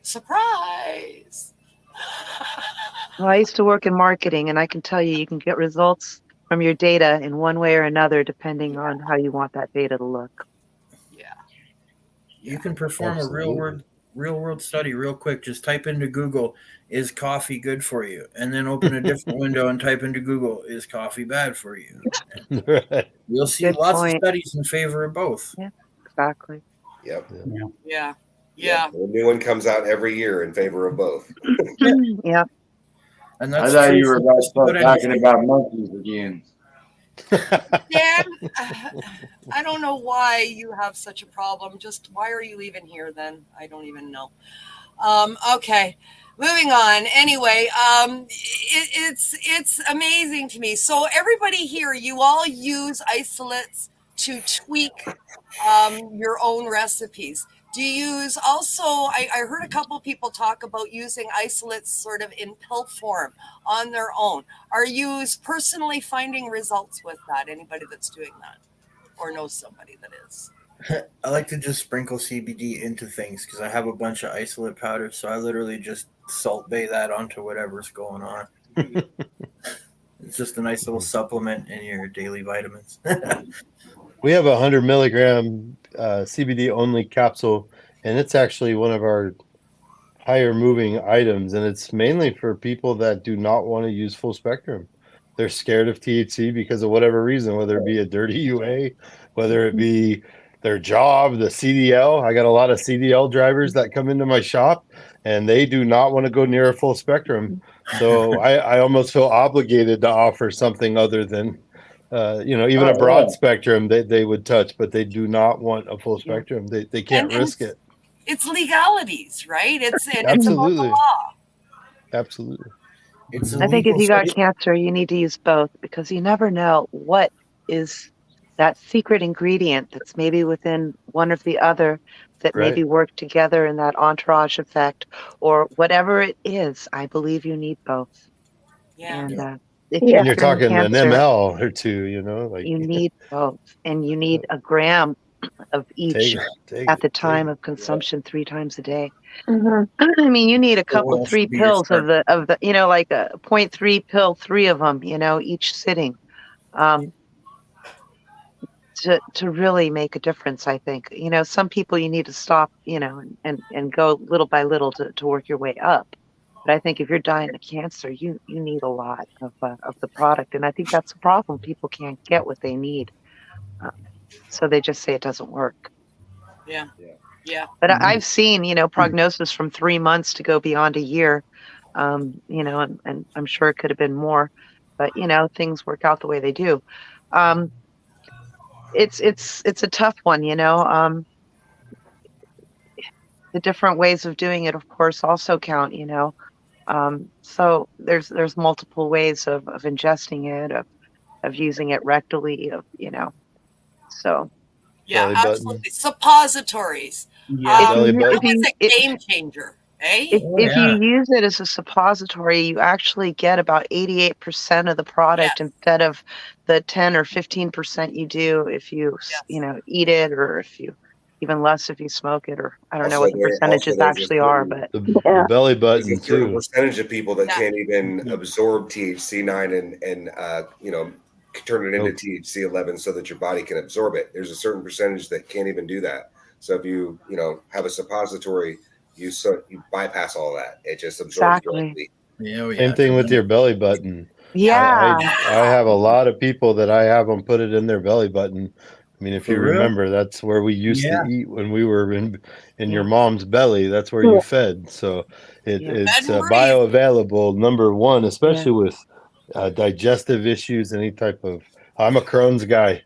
Surprise. Well, I used to work in marketing, and I can tell you can get results from your data in one way or another, depending on how you want that data to look. You can perform a real world study real quick. Just type into Google, is coffee good for you? And then open a different window and type into Google, is coffee bad for you? Right. You'll see Good lots point. of studies in favor of both. Yeah, exactly. Yep. Yeah. A new one comes out every year in favor of both. Yeah. And I that's thought true you were for about to just start about talking anything. about monkeys again. Dan, I don't know why you have such a problem. Just why are you even here then? I don't even know. Okay, moving on. Anyway, it's amazing to me. So everybody here, you all use isolates to tweak your own recipes. Do you use also, I heard a couple people talk about using isolates sort of in pill form on their own. Are you personally finding results with that? Anybody that's doing that or knows somebody that is? I like to just sprinkle CBD into things because I have a bunch of isolate powder. So I literally just salt bay that onto whatever's going on. It's just a nice little supplement in your daily vitamins. We have 100 milligram CBD only capsule, and it's actually one of our higher moving items. And it's mainly for people that do not want to use full spectrum. They're scared of THC because of whatever reason, whether it be a dirty UA, whether it be their job, the CDL. I got a lot of CDL drivers that come into my shop, and they do not want to go near a full spectrum. So I almost feel obligated to offer something other than even a broad spectrum they would touch, but they do not want a full spectrum. They can't risk it. It's legalities, right? It's about Absolutely. the law. Absolutely. I think if you got cancer, you need to use both because you never know what is that secret ingredient that's maybe within one or the other that maybe work together in that entourage effect or whatever it is. I believe you need both. Yeah. And if you're talking cancer, an ml or two, you need both, and you need a gram of each at the time of consumption 3 times a day. I mean, you need a couple 3 pills of the like a 0.3 pill, 3 of them, each sitting, to really make a difference. I think some people you need to stop, and go little by little to work your way up. But I think if you're dying of cancer, you need a lot of the product, and I think that's the problem. People can't get what they need, so they just say it doesn't work. Yeah. But I've seen, prognosis from 3 months to go beyond a year You know, and I'm sure it could have been more, but you know, things work out the way they do. It's a tough one, you know. The different ways of doing it, of course, also count, you know. So there's multiple ways of ingesting it, of using it rectally, of, you know. So Yeah, Belly absolutely. button. Suppositories. Yeah, belly That button. was a game changer, eh? If you use it as a suppository, you actually get about 88% of the product instead of the 10 or 15% you do if you you know, eat it, or if you even less if you smoke it, or I don't know what the percentages actually are, but The belly There's button a certain too. percentage of people that can't even absorb THC9 and you know, turn it into THC11 so that your body can absorb it. There's a certain percentage that can't even do that. So if you know, have a suppository, you bypass all that. It just absorbs directly. Same thing with your belly button. Yeah. I have a lot of people that I have them put it in their belly button. I mean, if For you real? remember, that's where we used Yeah. to eat when we were in your mom's belly. That's where you fed. So it's bioavailable, number one, especially with digestive issues, any type of. I'm a Crohn's guy.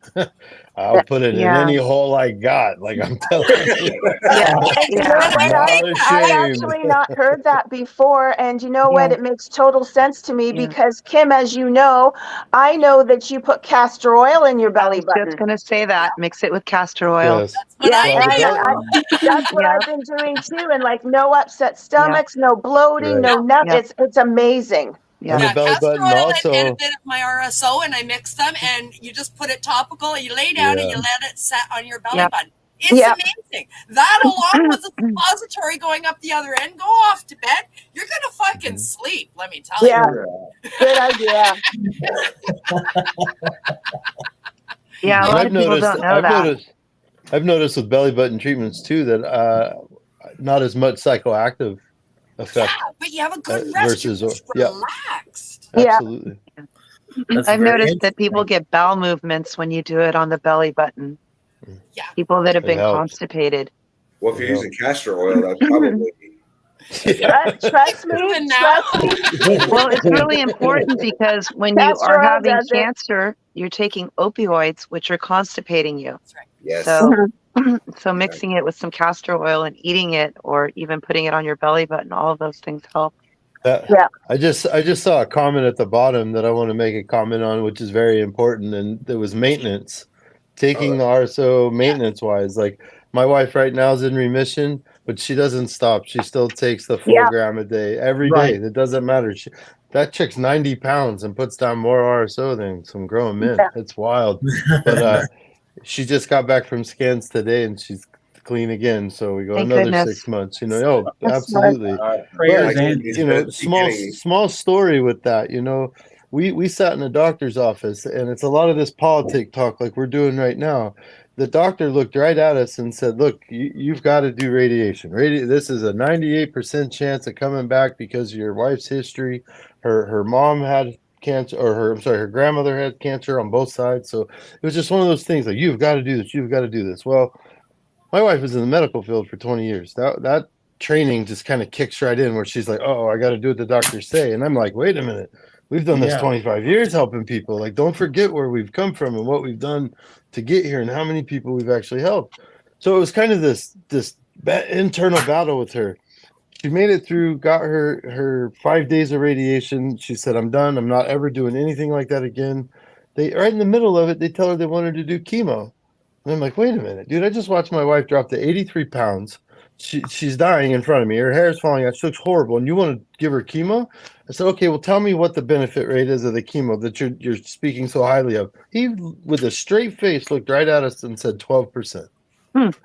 I'll put it in any hole I got. Like I'm telling you. And you know what? I've actually not heard that before. And you know what? It makes total sense to me because, Kim, as you know, I know that you put castor oil in your belly button. I was just going to say that. Mix it with castor oil. Yes. That's what I've been doing too. And like no upset stomachs, no bloating, no nothing. It's amazing. And the belly button also. And a bit of my RSO, and I mix them, and you just put it topical, and you lay down and you let it set on your belly button. It's amazing. That along with the suppository going up the other end, go off to bed. You're gonna fucking sleep. Let me tell you. Good idea. Yeah, a lot of people don't know that. I've noticed with belly button treatments too that not as much psychoactive effect. Yeah, but you have a good rest. You're just relaxed. Absolutely. I've noticed that people get bowel movements when you do it on the belly button. Yeah. People that have been constipated. Well, if you're using castor oil, that's probably. Trust me. Well, it's really important because when you are having cancer, you're taking opioids, which are constipating you. That's right. Yes. So mixing it with some castor oil and eating it, or even putting it on your belly button, all of those things help. I just saw a comment at the bottom that I want to make a comment on, which is very important, and there was maintenance. Taking the RSO maintenance wise, like my wife right now is in remission, but she doesn't stop. She still takes the 4 gram a day every day. It doesn't matter. That chick's 90 pounds and puts down more RSO than some grown men. It's wild. But she just got back from scans today and she's clean again. So we go another 6 months. You know, absolutely. Prayers But, and you know, small story with that. You know, we sat in a doctor's office, and it's a lot of this politic talk like we're doing right now. The doctor looked right at us and said, "Look, you've got to do radiation. This is a 98% chance of coming back because of your wife's history. Her mom had cancer, or her grandmother had cancer on both sides. So it was just one of those things like, you've got to do this. You've got to do this." Well, my wife was in the medical field for 20 years. That training just kind of kicks right in where she's like, "Oh, I got to do what the doctors say." And I'm like, "Wait a minute. We've done this 25 years helping people. Like, don't forget where we've come from and what we've done to get here and how many people we've actually helped." So it was kind of this internal battle with her. She made it through, got her 5 days of radiation. She said, "I'm done. I'm not ever doing anything like that again." Right in the middle of it, they tell her they want her to do chemo. And I'm like, "Wait a minute, dude, I just watched my wife drop to 83 pounds. She's dying in front of me. Her hair is falling out. She looks horrible. And you want to give her chemo?" I said, "Okay, well, tell me what the benefit rate is of the chemo that you're speaking so highly of." He, with a straight face, looked right at us and said 12%.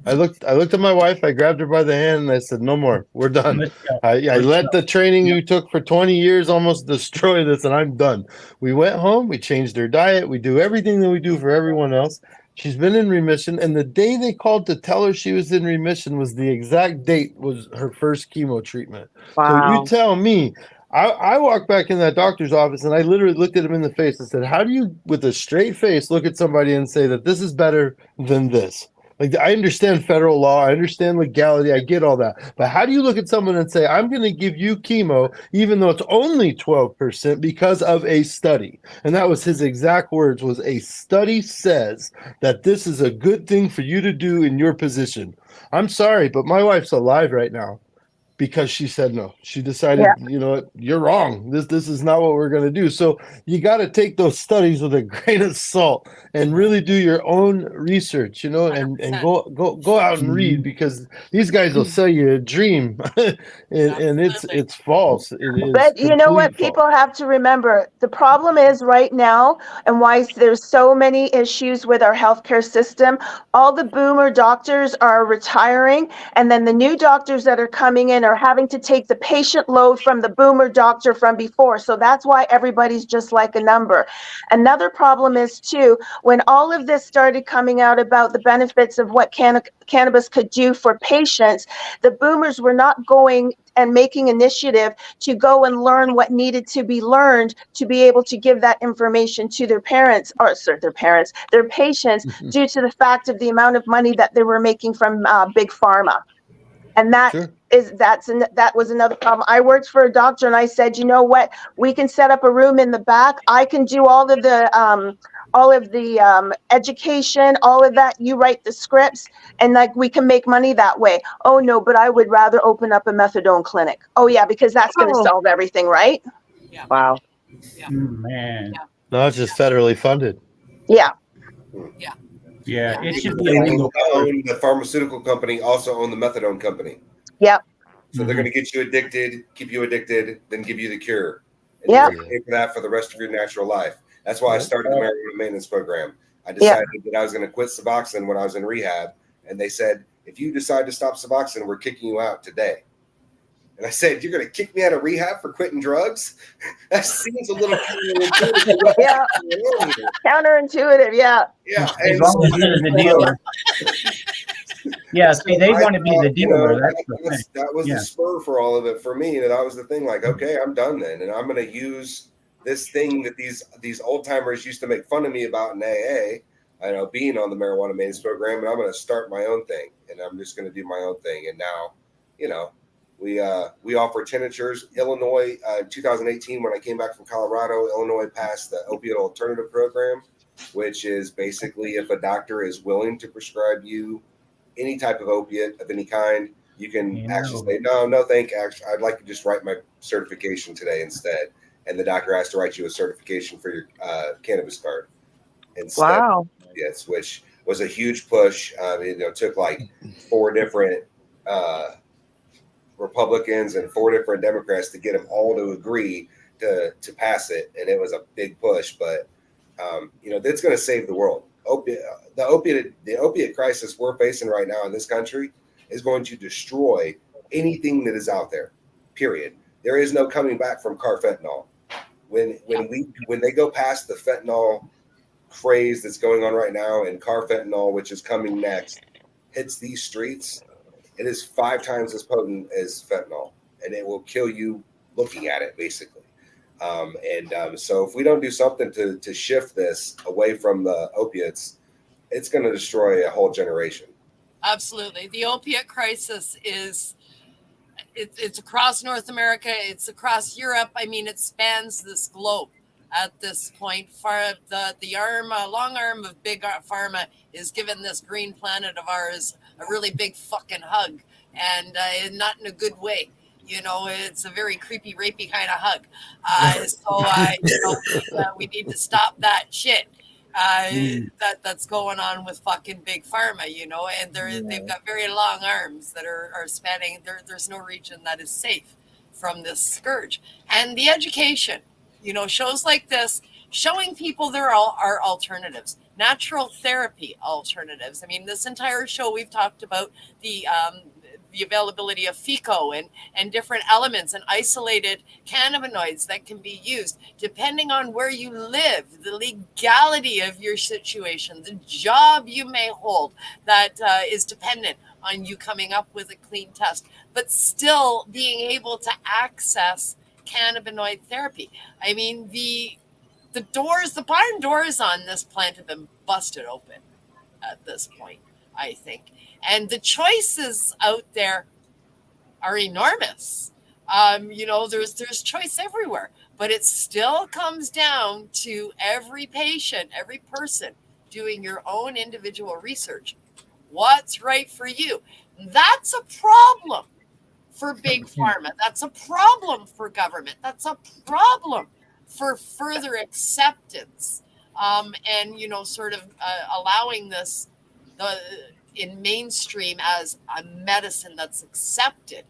I looked at my wife. I grabbed her by the hand and I said, "No more. We're done. I let the training you took for 20 years almost destroy this, and I'm done." We went home. We changed her diet. We do everything that we do for everyone else. She's been in remission, and the day they called to tell her she was in remission was the exact date was her first chemo treatment. Wow. So you tell me. I walked back in that doctor's office and I literally looked at him in the face and said, "How do you, with a straight face, look at somebody and say that this is better than this?" Like, I understand federal law, I understand legality, I get all that. But how do you look at someone and say, I'm going to give you chemo, even though it's only 12% because of a study? And that was his exact words, was a study says that this is a good thing for you to do in your position. I'm sorry, but my wife's alive right now because she said no. She decided, you know what, you're wrong. This is not what we're going to do. So you got to take those studies with a grain of salt and really do your own research, you know, and go out and read, because these guys will sell you a dream and it's false. It is But you know what complete people have to remember? The problem is right now, and why there's so many issues with our healthcare system, all the boomer doctors are retiring, and then the new doctors that are coming in are having to take the patient load from the boomer doctor from before. So that's why everybody's just like a number. Another problem is too, when all of this started coming out about the benefits of what cannabis could do for patients, the boomers were not going and making initiative to go and learn what needed to be learned to be able to give that information to their parents, or their patients, due to the fact of the amount of money that they were making from big pharma. And that was another problem. I worked for a doctor and I said, you know what, we can set up a room in the back. I can do all of the education, all of that. You write the scripts, and like we can make money that way. Oh no, but I would rather open up a methadone clinic. Oh yeah, because that's going to solve everything, right? Yeah. Wow. Yeah. Man. No, it's just federally funded. Yeah. Yeah. Yeah, it should be They illegal. own the pharmaceutical company, also own the methadone company. Yep. So they're going to get you addicted, keep you addicted, then give you the cure. And Yep. you're going to pay for that for the rest of your natural life. That's why I started the marijuana maintenance program. I decided that I was going to quit Suboxone when I was in rehab. And they said, if you decide to stop Suboxone, we're kicking you out today. And I said, you're going to kick me out of rehab for quitting drugs? That seems a little counterintuitive. Yeah. Counterintuitive, yeah. Yeah. As long as it is a dealer. Yeah, see, they want to be the dealer. That was the spur for all of it for me. And that was the thing, like, okay, I'm done then. And I'm going to use this thing that these old timers used to make fun of me about in AA, I know, being on the marijuana maintenance program, and I'm going to start my own thing. And I'm just going to do my own thing. And now, you know, we offer tinctures. Illinois, 2018, when I came back from Colorado, Illinois passed the opioid alternative program, which is basically if a doctor is willing to prescribe you any type of opiate of any kind, you can actually say, no, thank you. Actually, I'd like to just write my certification today instead. And the doctor has to write you a certification for your cannabis card instead. Wow. Yes, which was a huge push. It took like 4 different Republicans and 4 different Democrats to get them all to agree to pass it. And it was a big push, but that's going to save the world. The opiate crisis we're facing right now in this country is going to destroy anything that is out there, period. There is no coming back from carfentanil. When they go past the fentanyl craze that's going on right now, and carfentanil, which is coming next, hits these streets, it is 5 times as potent as fentanyl, and it will kill you looking at it, basically. So if we don't do something to shift this away from the opiates, it's going to destroy a whole generation. Absolutely. The opiate crisis it's across North America. It's across Europe. I mean, it spans this globe at this point. The long arm of big pharma is giving this green planet of ours a really big fucking hug, and not in a good way. You know, it's a very creepy, rapey kind of hug. We need to stop that shit that's going on with fucking big pharma, you know, and they've got very long arms that are spanning. There's no region that is safe from this scourge. And the education, you know, shows like this, showing people there are alternatives, natural therapy alternatives. I mean, this entire show we've talked about the availability of FICO and different elements and isolated cannabinoids that can be used depending on where you live, the legality of your situation, the job you may hold that is dependent on you coming up with a clean test, but still being able to access cannabinoid therapy. I mean, the barn doors on this plant have been busted open at this point. I think. And the choices out there are enormous. There's choice everywhere, but it still comes down to every patient, every person doing your own individual research. What's right for you? That's a problem for big pharma. That's a problem for government. That's a problem for further acceptance, allowing this in mainstream as a medicine that's accepted.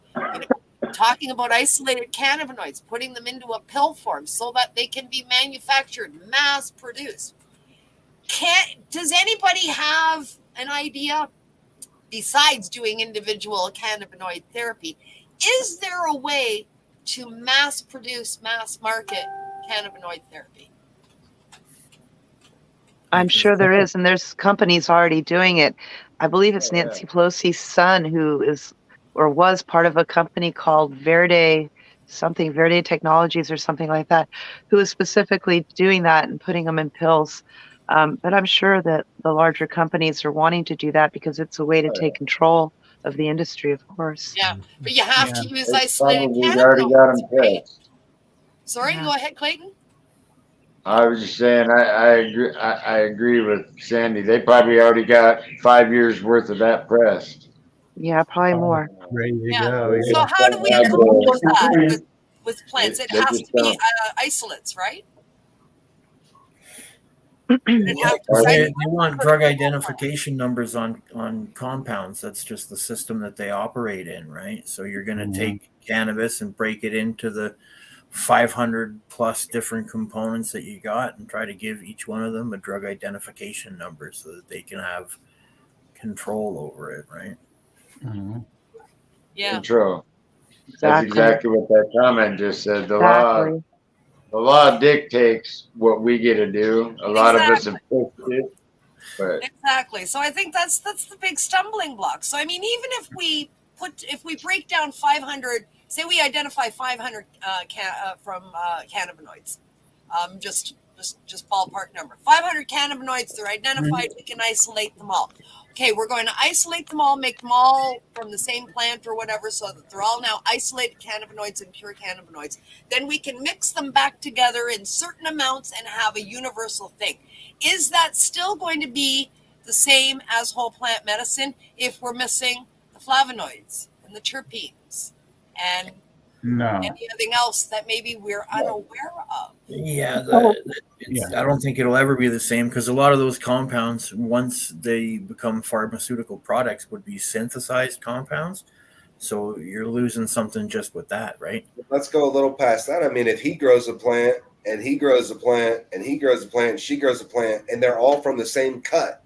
Talking about isolated cannabinoids, putting them into a pill form so that they can be manufactured, mass produced. Does anybody have an idea, besides doing individual cannabinoid therapy, is there a way to mass produce, mass market cannabinoid therapy? I'm sure there is, and there's companies already doing it. I believe it's Nancy Pelosi's son who is or was part of a company called Verde Technologies or something like that, who is specifically doing that and putting them in pills. But I'm sure that the larger companies are wanting to do that because it's a way to take control of the industry, of course. Yeah, but you have to use They isolated probably already got them cannabinoids, right? fixed. Sorry, go ahead, Clayton. I was just saying, I agree with Sandy. They probably already got 5 years worth of that pressed. Yeah, probably more. Ready to Yeah. go. So how do we approach that with plants? It They has just to be don't. isolates, right? They want drug identification numbers on compounds. That's just the system that they operate in, right? So you're going to take cannabis and break it into the 500 plus different components that you got and try to give each one of them a drug identification number so that they can have control over it, right? Yeah. Control. Exactly. That's exactly what that comment just said. The law dictates what we get to do. A lot of us have pushed it, but Exactly. So I think that's the big stumbling block. So I mean, even if we break down 500, say we identify 500 from cannabinoids, just ballpark number, 500 cannabinoids, they're identified. We can isolate them all. Okay, we're going to isolate them all, make them all from the same plant or whatever, so that they're all now isolated cannabinoids and pure cannabinoids. Then we can mix them back together in certain amounts and have a universal thing. Is that still going to be the same as whole plant medicine if we're missing the flavonoids and the terpenes and anything else that maybe we're unaware of? Yeah, I don't think it'll ever be the same because a lot of those compounds, once they become pharmaceutical products, would be synthesized compounds. So you're losing something just with that, right? Let's go a little past that. I mean, if he grows a plant and he grows a plant and he grows a plant and she grows a plant and they're all from the same cut,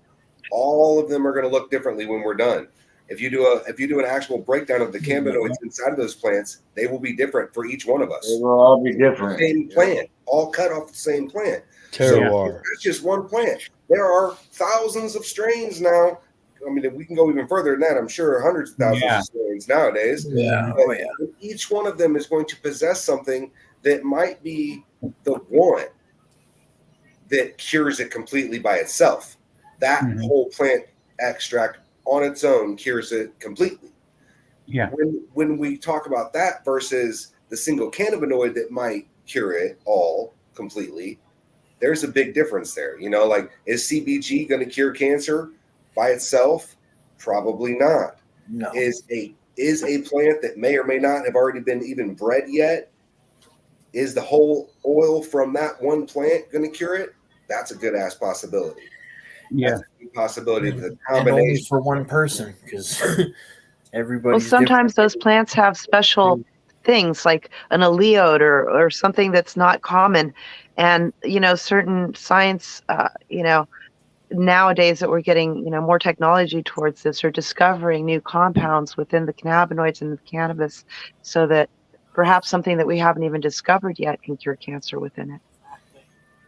all of them are going to look differently when we're done. If you do an actual breakdown of the cannabinoids inside of those plants, they will be different for each one of us. they will all be different. Same plant, all cut off the same plant. Terroir. So that's just one plant. There are thousands of strains now. I mean, we can go even further than that. I'm sure hundreds of thousands of strains nowadays. Yeah. But each one of them is going to possess something that might be the one that cures it completely by itself. That whole plant extract on its own cures it completely. Yeah. When we talk about that versus the single cannabinoid that might cure it all completely, there's a big difference there. You know, like, is CBG going to cure cancer by itself? Probably not. No. Is a plant that may or may not have already been even bred yet, is the whole oil from that one plant going to cure it? That's a good ass possibility. Yeah. That's a good possibility of the And only combination. for one person because everybody. Well, sometimes those plants have special things like an aleote or something that's not common. And, certain science, nowadays that we're getting, more technology towards this, are discovering new compounds within the cannabinoids and the cannabis so that perhaps something that we haven't even discovered yet can cure cancer within it.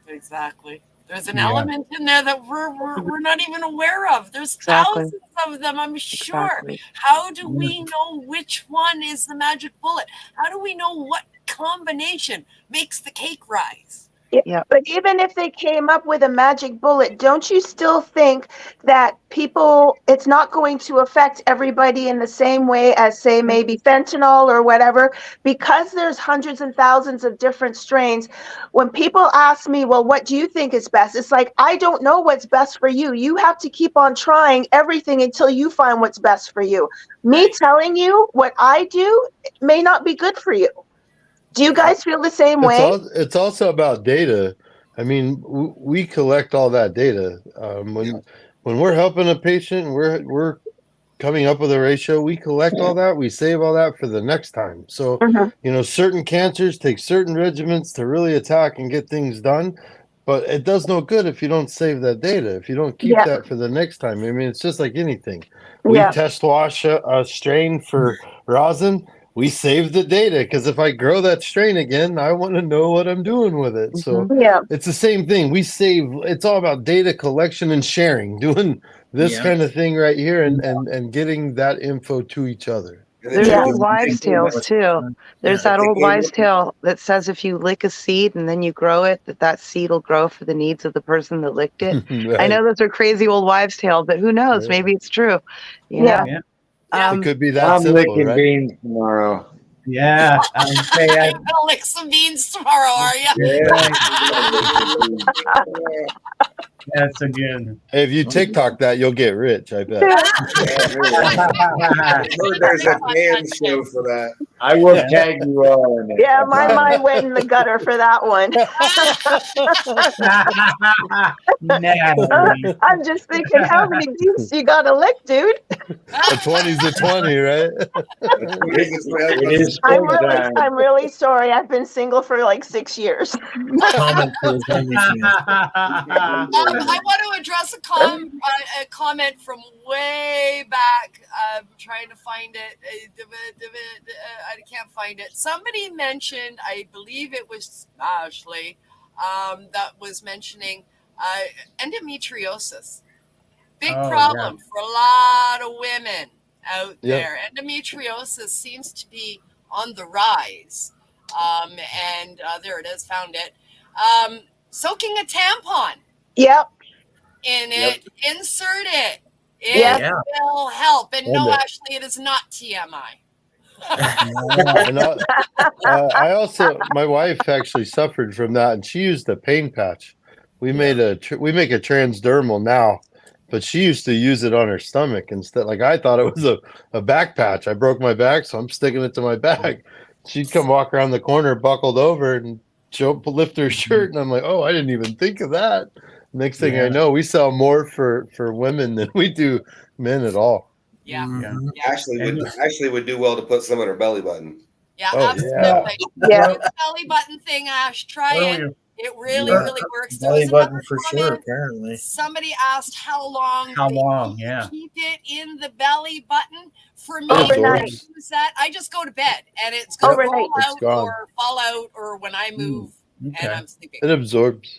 Exactly. There's an element in there that we're not even aware of. There's thousands of them, I'm sure. Exactly. How do we know which one is the magic bullet? How do we know what combination makes the cake rise? Yep. But even if they came up with a magic bullet, don't you still think that it's not going to affect everybody in the same way as, say, maybe fentanyl or whatever? Because there's hundreds and thousands of different strains. When people ask me, well, what do you think is best? It's like, I don't know what's best for you. You have to keep on trying everything until you find what's best for you. Me telling you what I do may not be good for you. Do you guys feel the same way? It's also about data. I mean, we collect all that data. When we're helping a patient, we're coming up with a ratio. We collect all that. We save all that for the next time. So, certain cancers take certain regimens to really attack and get things done. But it does no good if you don't save that data, if you don't keep that for the next time. I mean, it's just like anything. We test wash a strain for rosin. We save the data because if I grow that strain again, I want to know what I'm doing with it. So it's the same thing. We save. It's all about data collection and sharing, doing this kind of thing right here and getting that info to each other. There's old wives' tales too. There's that old wives' tale that says if you lick a seed and then you grow it, that seed will grow for the needs of the person that licked it. I know those are crazy old wives' tales, but who knows? Maybe it's true. You know? It could be that I'm simple, licking right? beans tomorrow. Yeah, I'm saying. You're gonna lick some beans tomorrow, are you? That's a good. Hey, if you TikTok that, you'll get rich. I bet. There's a can show for that. I will tag you all in it. Yeah, my mind went in the gutter for that one. I'm just thinking, how many beans you gotta lick, dude? A 20's a 20, right? It is I'm really sorry. I've been single for like 6 years. Comment for his I want to address a comment from way back. I'm trying to find it. I can't find it. Somebody mentioned, I believe it was Ashley, that was mentioning endometriosis. Big problem for a lot of women out there. Endometriosis seems to be on the rise. And there it is, found it. Soaking a tampon. In it, insert it. It will help. And no, Ashley, it is not TMI. I also, my wife actually suffered from that, and she used a pain patch. We make a transdermal now, but she used to use it on her stomach instead. Like I thought it was a back patch. I broke my back, so I'm sticking it to my back. She'd come walk around the corner, buckled over, and she'll lift her shirt, and I'm like, oh, I didn't even think of that. Next thing I know, we sell more for women than we do men at all. Ashley would do well to put some on her belly button. Absolutely. The belly button thing, Ash, try it. It really, really works. Belly button for sure, apparently. Somebody asked how long keep it in the belly button. For me, I use that. I just go to bed and it's going to roll out or fall out or when I move and I'm sleeping. It absorbs,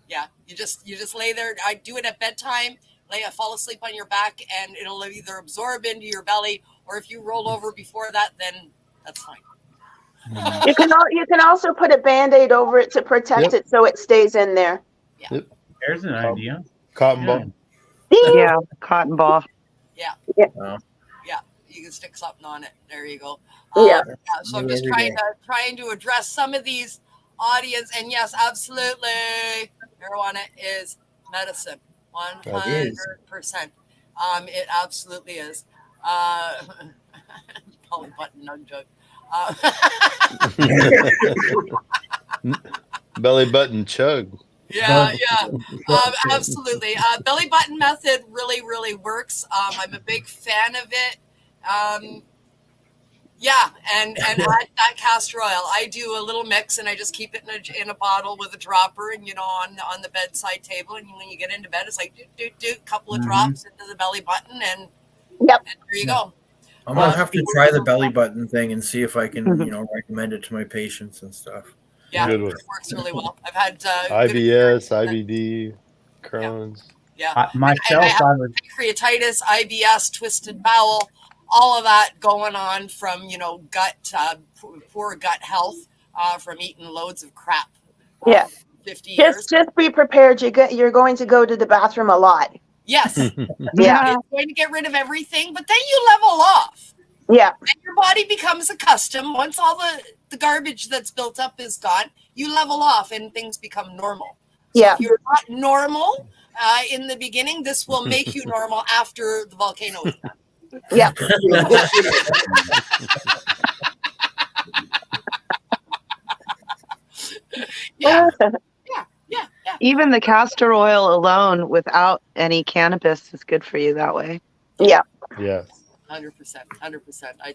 Yeah, you just lay there. I do it at bedtime. Fall asleep on your back, and it'll either absorb into your belly, or if you roll over before that, then that's fine. You can also put a Band-Aid over it to protect it so it stays in there. There's an idea. Cotton ball. Yeah, cotton ball. Yeah, you can stick something on it. There you go. So I'm just trying to address some of these audience, and yes, absolutely, marijuana is medicine. 100%. It absolutely is. Belly button nug jug. Belly button chug. Absolutely. Belly button method really, really works. I'm a big fan of it. And add that castor oil. I do a little mix and I just keep it in a bottle with a dropper and on the bedside table. And when you get into bed, it's like do a couple of drops into the belly button and there you go. I'm gonna have to try the belly button thing and see if I can recommend it to my patients and stuff. It works really well. I've had IBS, IBD, Crohn's. Myself, I would pancreatitis, IBS, twisted bowel. All of that going on from, gut, poor gut health, from eating loads of crap. Yeah. 50 years. Just be prepared. You're going to go to the bathroom a lot. Yes. Yeah. It's going to get rid of everything, but then you level off. Yeah. And your body becomes accustomed. Once all the garbage that's built up is gone, you level off and things become normal. So Yeah. if you're not normal in the beginning, this will make you normal after the volcano is done. Yeah. Yeah. Even the castor oil alone without any cannabis is good for you that way. Yeah. Yes. 100%. I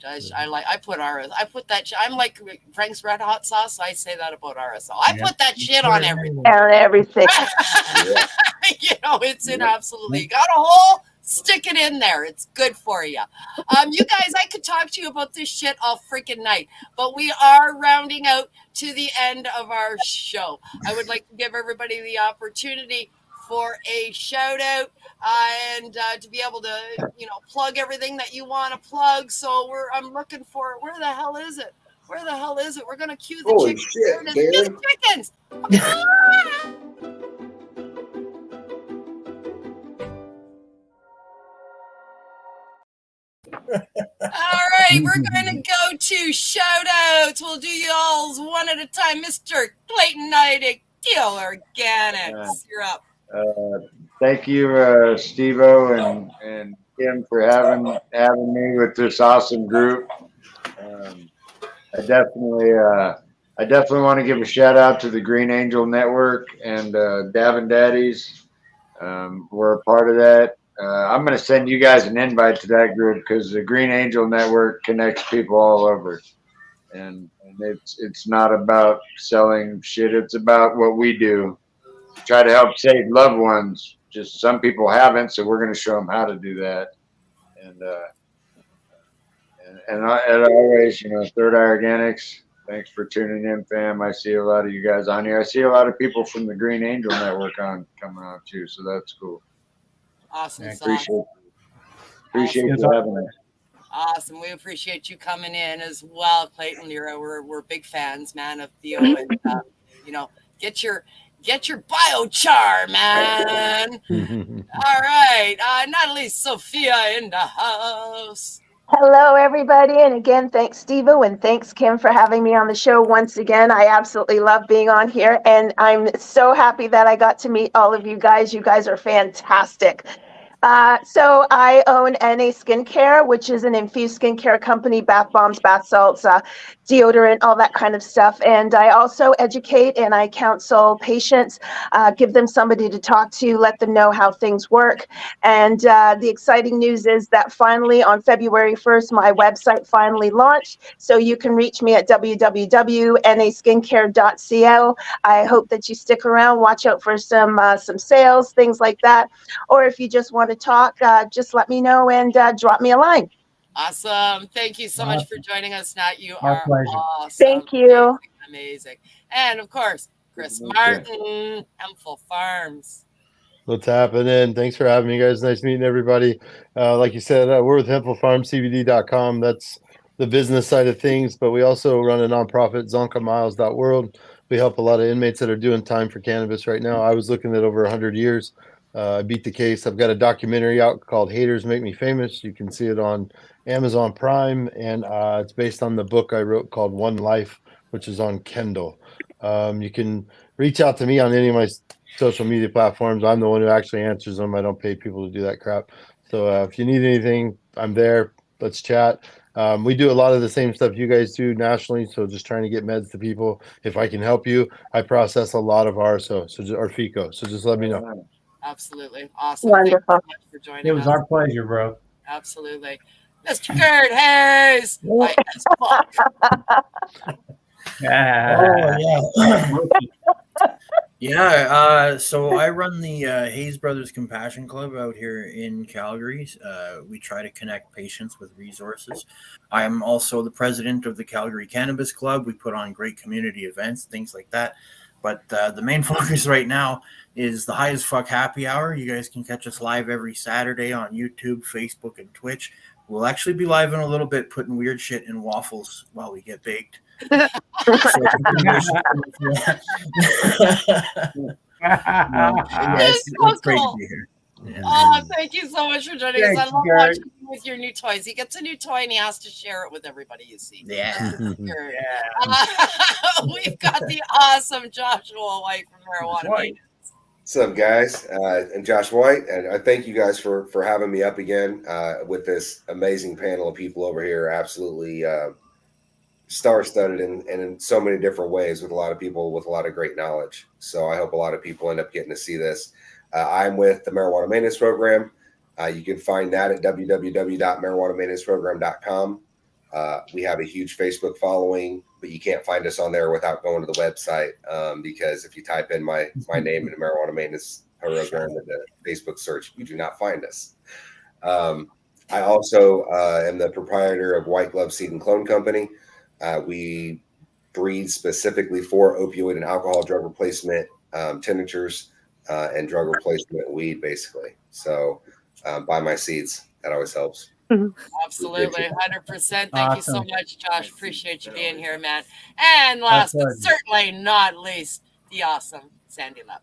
put RSO. I put that. I'm like Frank's Red Hot Sauce. I say that about RSO. I put that shit on everything. On everything. You know, it's in absolutely. Got a hole, stick it in there. It's good for you. You guys, I could talk to you about this shit all freaking night, but we are rounding out to the end of our show. I would like to give everybody the opportunity for a shout out and to be able to, plug everything that you want to plug. So I'm looking for, where the hell is it? Where the hell is it? We're going to cue the Holy chickens. shit, Cue the chickens. All right, we're going to go to shout outs. We'll do y'all's one at a time. Mr. Clayton Neidigh, Deal Organics. You're up. Thank you, Steveo and Kim, for having me with this awesome group. I definitely want to give a shout out to the Green Angel Network and Davin Daddies. We're a part of that. I'm going to send you guys an invite to that group because the Green Angel Network connects people all over, and it's not about selling shit. It's about what we do. Try to help save loved ones. Just some people haven't, so we're going to show them how to do that. And always, Third Eye Organics. Thanks for tuning in, fam. I see a lot of you guys on here. I see a lot of people from the Green Angel Network coming on too, so that's cool. Awesome. Appreciate you having me. Awesome. We appreciate you coming in as well, Clayton. We're big fans, man, of Theo, and get your biochar, man. All right, Natalie Sophia in the house. Hello, everybody. And again, thanks, Steveo, and thanks, Kim, for having me on the show once again. I absolutely love being on here, and I'm so happy that I got to meet all of you guys. You guys are fantastic. So I own NA Skincare, which is an infused skincare company, bath bombs, bath salts, deodorant, all that kind of stuff. And I also educate and I counsel patients, give them somebody to talk to, let them know how things work. And the exciting news is that finally on February 1st, my website finally launched. So you can reach me at www.naskincare.co. I hope that you stick around, watch out for some sales, things like that. Or if you just want to talk, just let me know and drop me a line. Awesome. Thank you so much for joining us, Nat. You are awesome. Thank you. Amazing. And of course, Chris Martin, Hempful Farms. What's happening? Thanks for having me, guys. Nice meeting everybody. Like you said, we're with hempfulfarmcbd.com. That's the business side of things, but we also run a nonprofit, zonkamiles.world. We help a lot of inmates that are doing time for cannabis right now. I was looking at over 100 years. I beat the case. I've got a documentary out called Haters Make Me Famous. You can see it on Amazon Prime, and it's based on the book I wrote called One Life, which is on Kindle. You can reach out to me on any of my social media platforms. I'm the one who actually answers them. I don't pay people to do that crap. So if you need anything, I'm there. Let's chat. We do a lot of the same stuff you guys do nationally, so just trying to get meds to people. If I can help you, I process a lot of RSO, or FICO, so just let me know. Absolutely. Awesome. Wonderful. Thank you so much for joining us. It was our pleasure, bro. Absolutely. Mr. Gurd Hayes. White as fuck. Yeah, so I run the Hayes Brothers Compassion Club out here in Calgary. We try to connect patients with resources. I am also the president of the Calgary Cannabis Club. We put on great community events, things like that. But the main focus right now is the High as Fuck Happy Hour. You guys can catch us live every Saturday on YouTube, Facebook, and Twitch. we'll actually be live in a little bit, putting weird shit in waffles while we get baked. It's great to be here. Yeah. Oh, thank you so much for joining us. I love watching you with your new toys. He gets a new toy and he has to share it with everybody you see. Yeah. We've got the awesome Joshua White from Marijuana Maintenance. What's up, guys? And Josh White, and I thank you guys for having me up again with this amazing panel of people over here. Absolutely star-studded and in so many different ways, with a lot of people with a lot of great knowledge. So I hope a lot of people end up getting to see this. I'm with the Marijuana Maintenance Program. You can find that at www.marijuanamaintenanceprogram.com. We have a huge Facebook following, but you can't find us on there without going to the website, because if you type in my name in the Marijuana Maintenance Program in the Facebook search, you do not find us. I also am the proprietor of White Glove Seed and Clone Company. We breed specifically for opioid and alcohol drug replacement tinctures and drug replacement weed, basically. So buy my seeds. That always helps. Absolutely, 100%. Thank you so much, Josh. Appreciate you being here, man. And last but certainly not least, the awesome Sandy Lepp.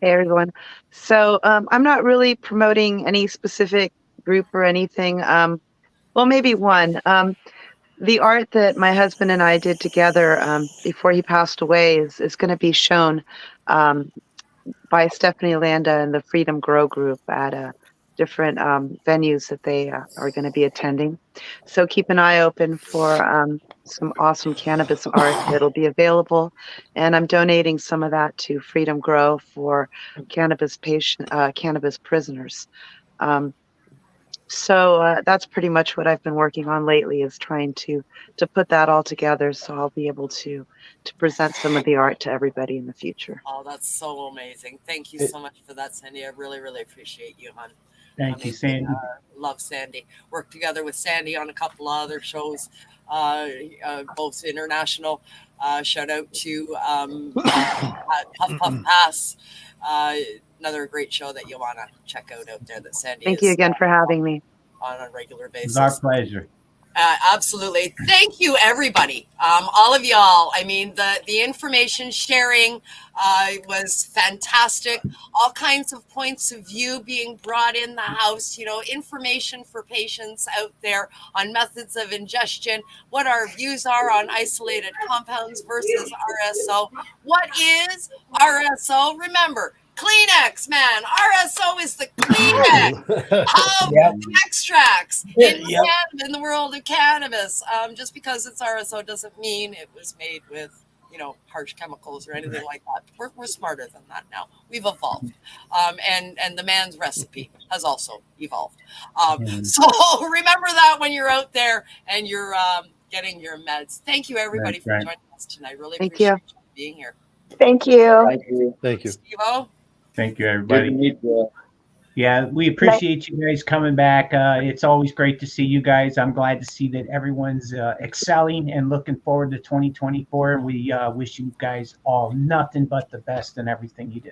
Hey, everyone. So I'm not really promoting any specific group or anything. Well, maybe one. The art that my husband and I did together before he passed away is going to be shown by Stephanie Landa and the Freedom Grow Group at different venues that they are going to be attending. So keep an eye open for some awesome cannabis art that'll be available. And I'm donating some of that to Freedom Grow for cannabis prisoners. So that's pretty much what I've been working on lately, is trying to put that all together, so I'll be able to present some of the art to everybody in the future. Oh, that's so amazing. Thank you so much for that, Sandy. I really, really appreciate you, hon. Thank you, Sandy. Love Sandy. Worked together with Sandy on a couple of other shows, both international. Shout out to Puff Puff Pass. Another great show that you want to check out there that Sandy Thank you again for having me. On a regular basis. It's our pleasure. Absolutely. Thank you, everybody. All of y'all. I mean, the information sharing was fantastic. All kinds of points of view being brought in the house, information for patients out there on methods of ingestion, what our views are on isolated compounds versus RSO. What is RSO? Remember, Kleenex, man. RSO is the Kleenex of the extracts in the world of cannabis. Just because it's RSO doesn't mean it was made with, harsh chemicals or anything like that. We're smarter than that now. We've evolved. And the man's recipe has also evolved. So remember that when you're out there and you're getting your meds. Thank you, everybody, for joining us tonight. Really appreciate you being here. Thank you. Thank you. Thank you. Steve-O? Thank you, everybody. Yeah, we appreciate you guys coming back. It's always great to see you guys. I'm glad to see that everyone's excelling and looking forward to 2024. We wish you guys all nothing but the best in everything you do.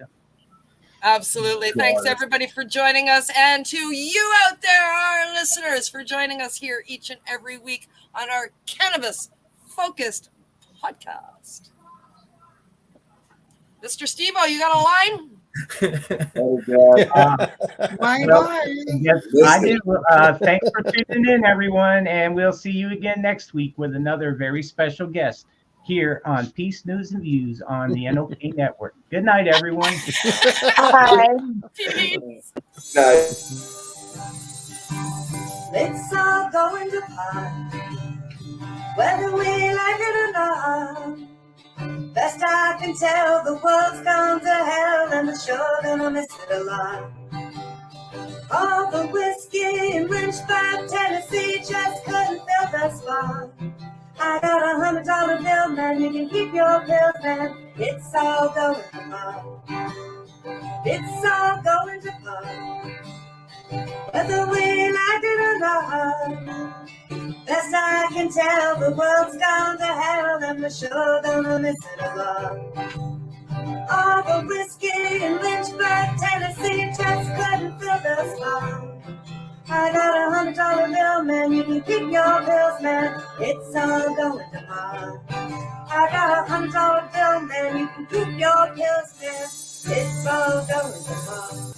Absolutely. Thanks, everybody, for joining us. And to you out there, our listeners, for joining us here each and every week on our cannabis-focused podcast. Mr. Steve-O, you got a line? I do. Thanks for tuning in, everyone, and we'll see you again next week with another very special guest here on Peace, News, and Views on the NOK Network. Good night, everyone. Bye. Let's all go into pot, whether we like it or not. Best I can tell, the world's gone to hell, and we're sure gonna miss it a lot. All the whiskey in Lynchburg, Tennessee, just couldn't fill that spot. I got $100 bill, man, you can keep your pills, man. It's all going to pot. It's all going to pot, whether we like it or not. Best I can tell, the world's gone to hell, and we're sure gonna miss it a lot. All the whiskey in Lynchburg, Tennessee, just couldn't fill the spot. I got $100 man, you can keep your pills, man. It's all going to pot. I got $100 bill, man, you can keep your pills, man. It's all going to pot.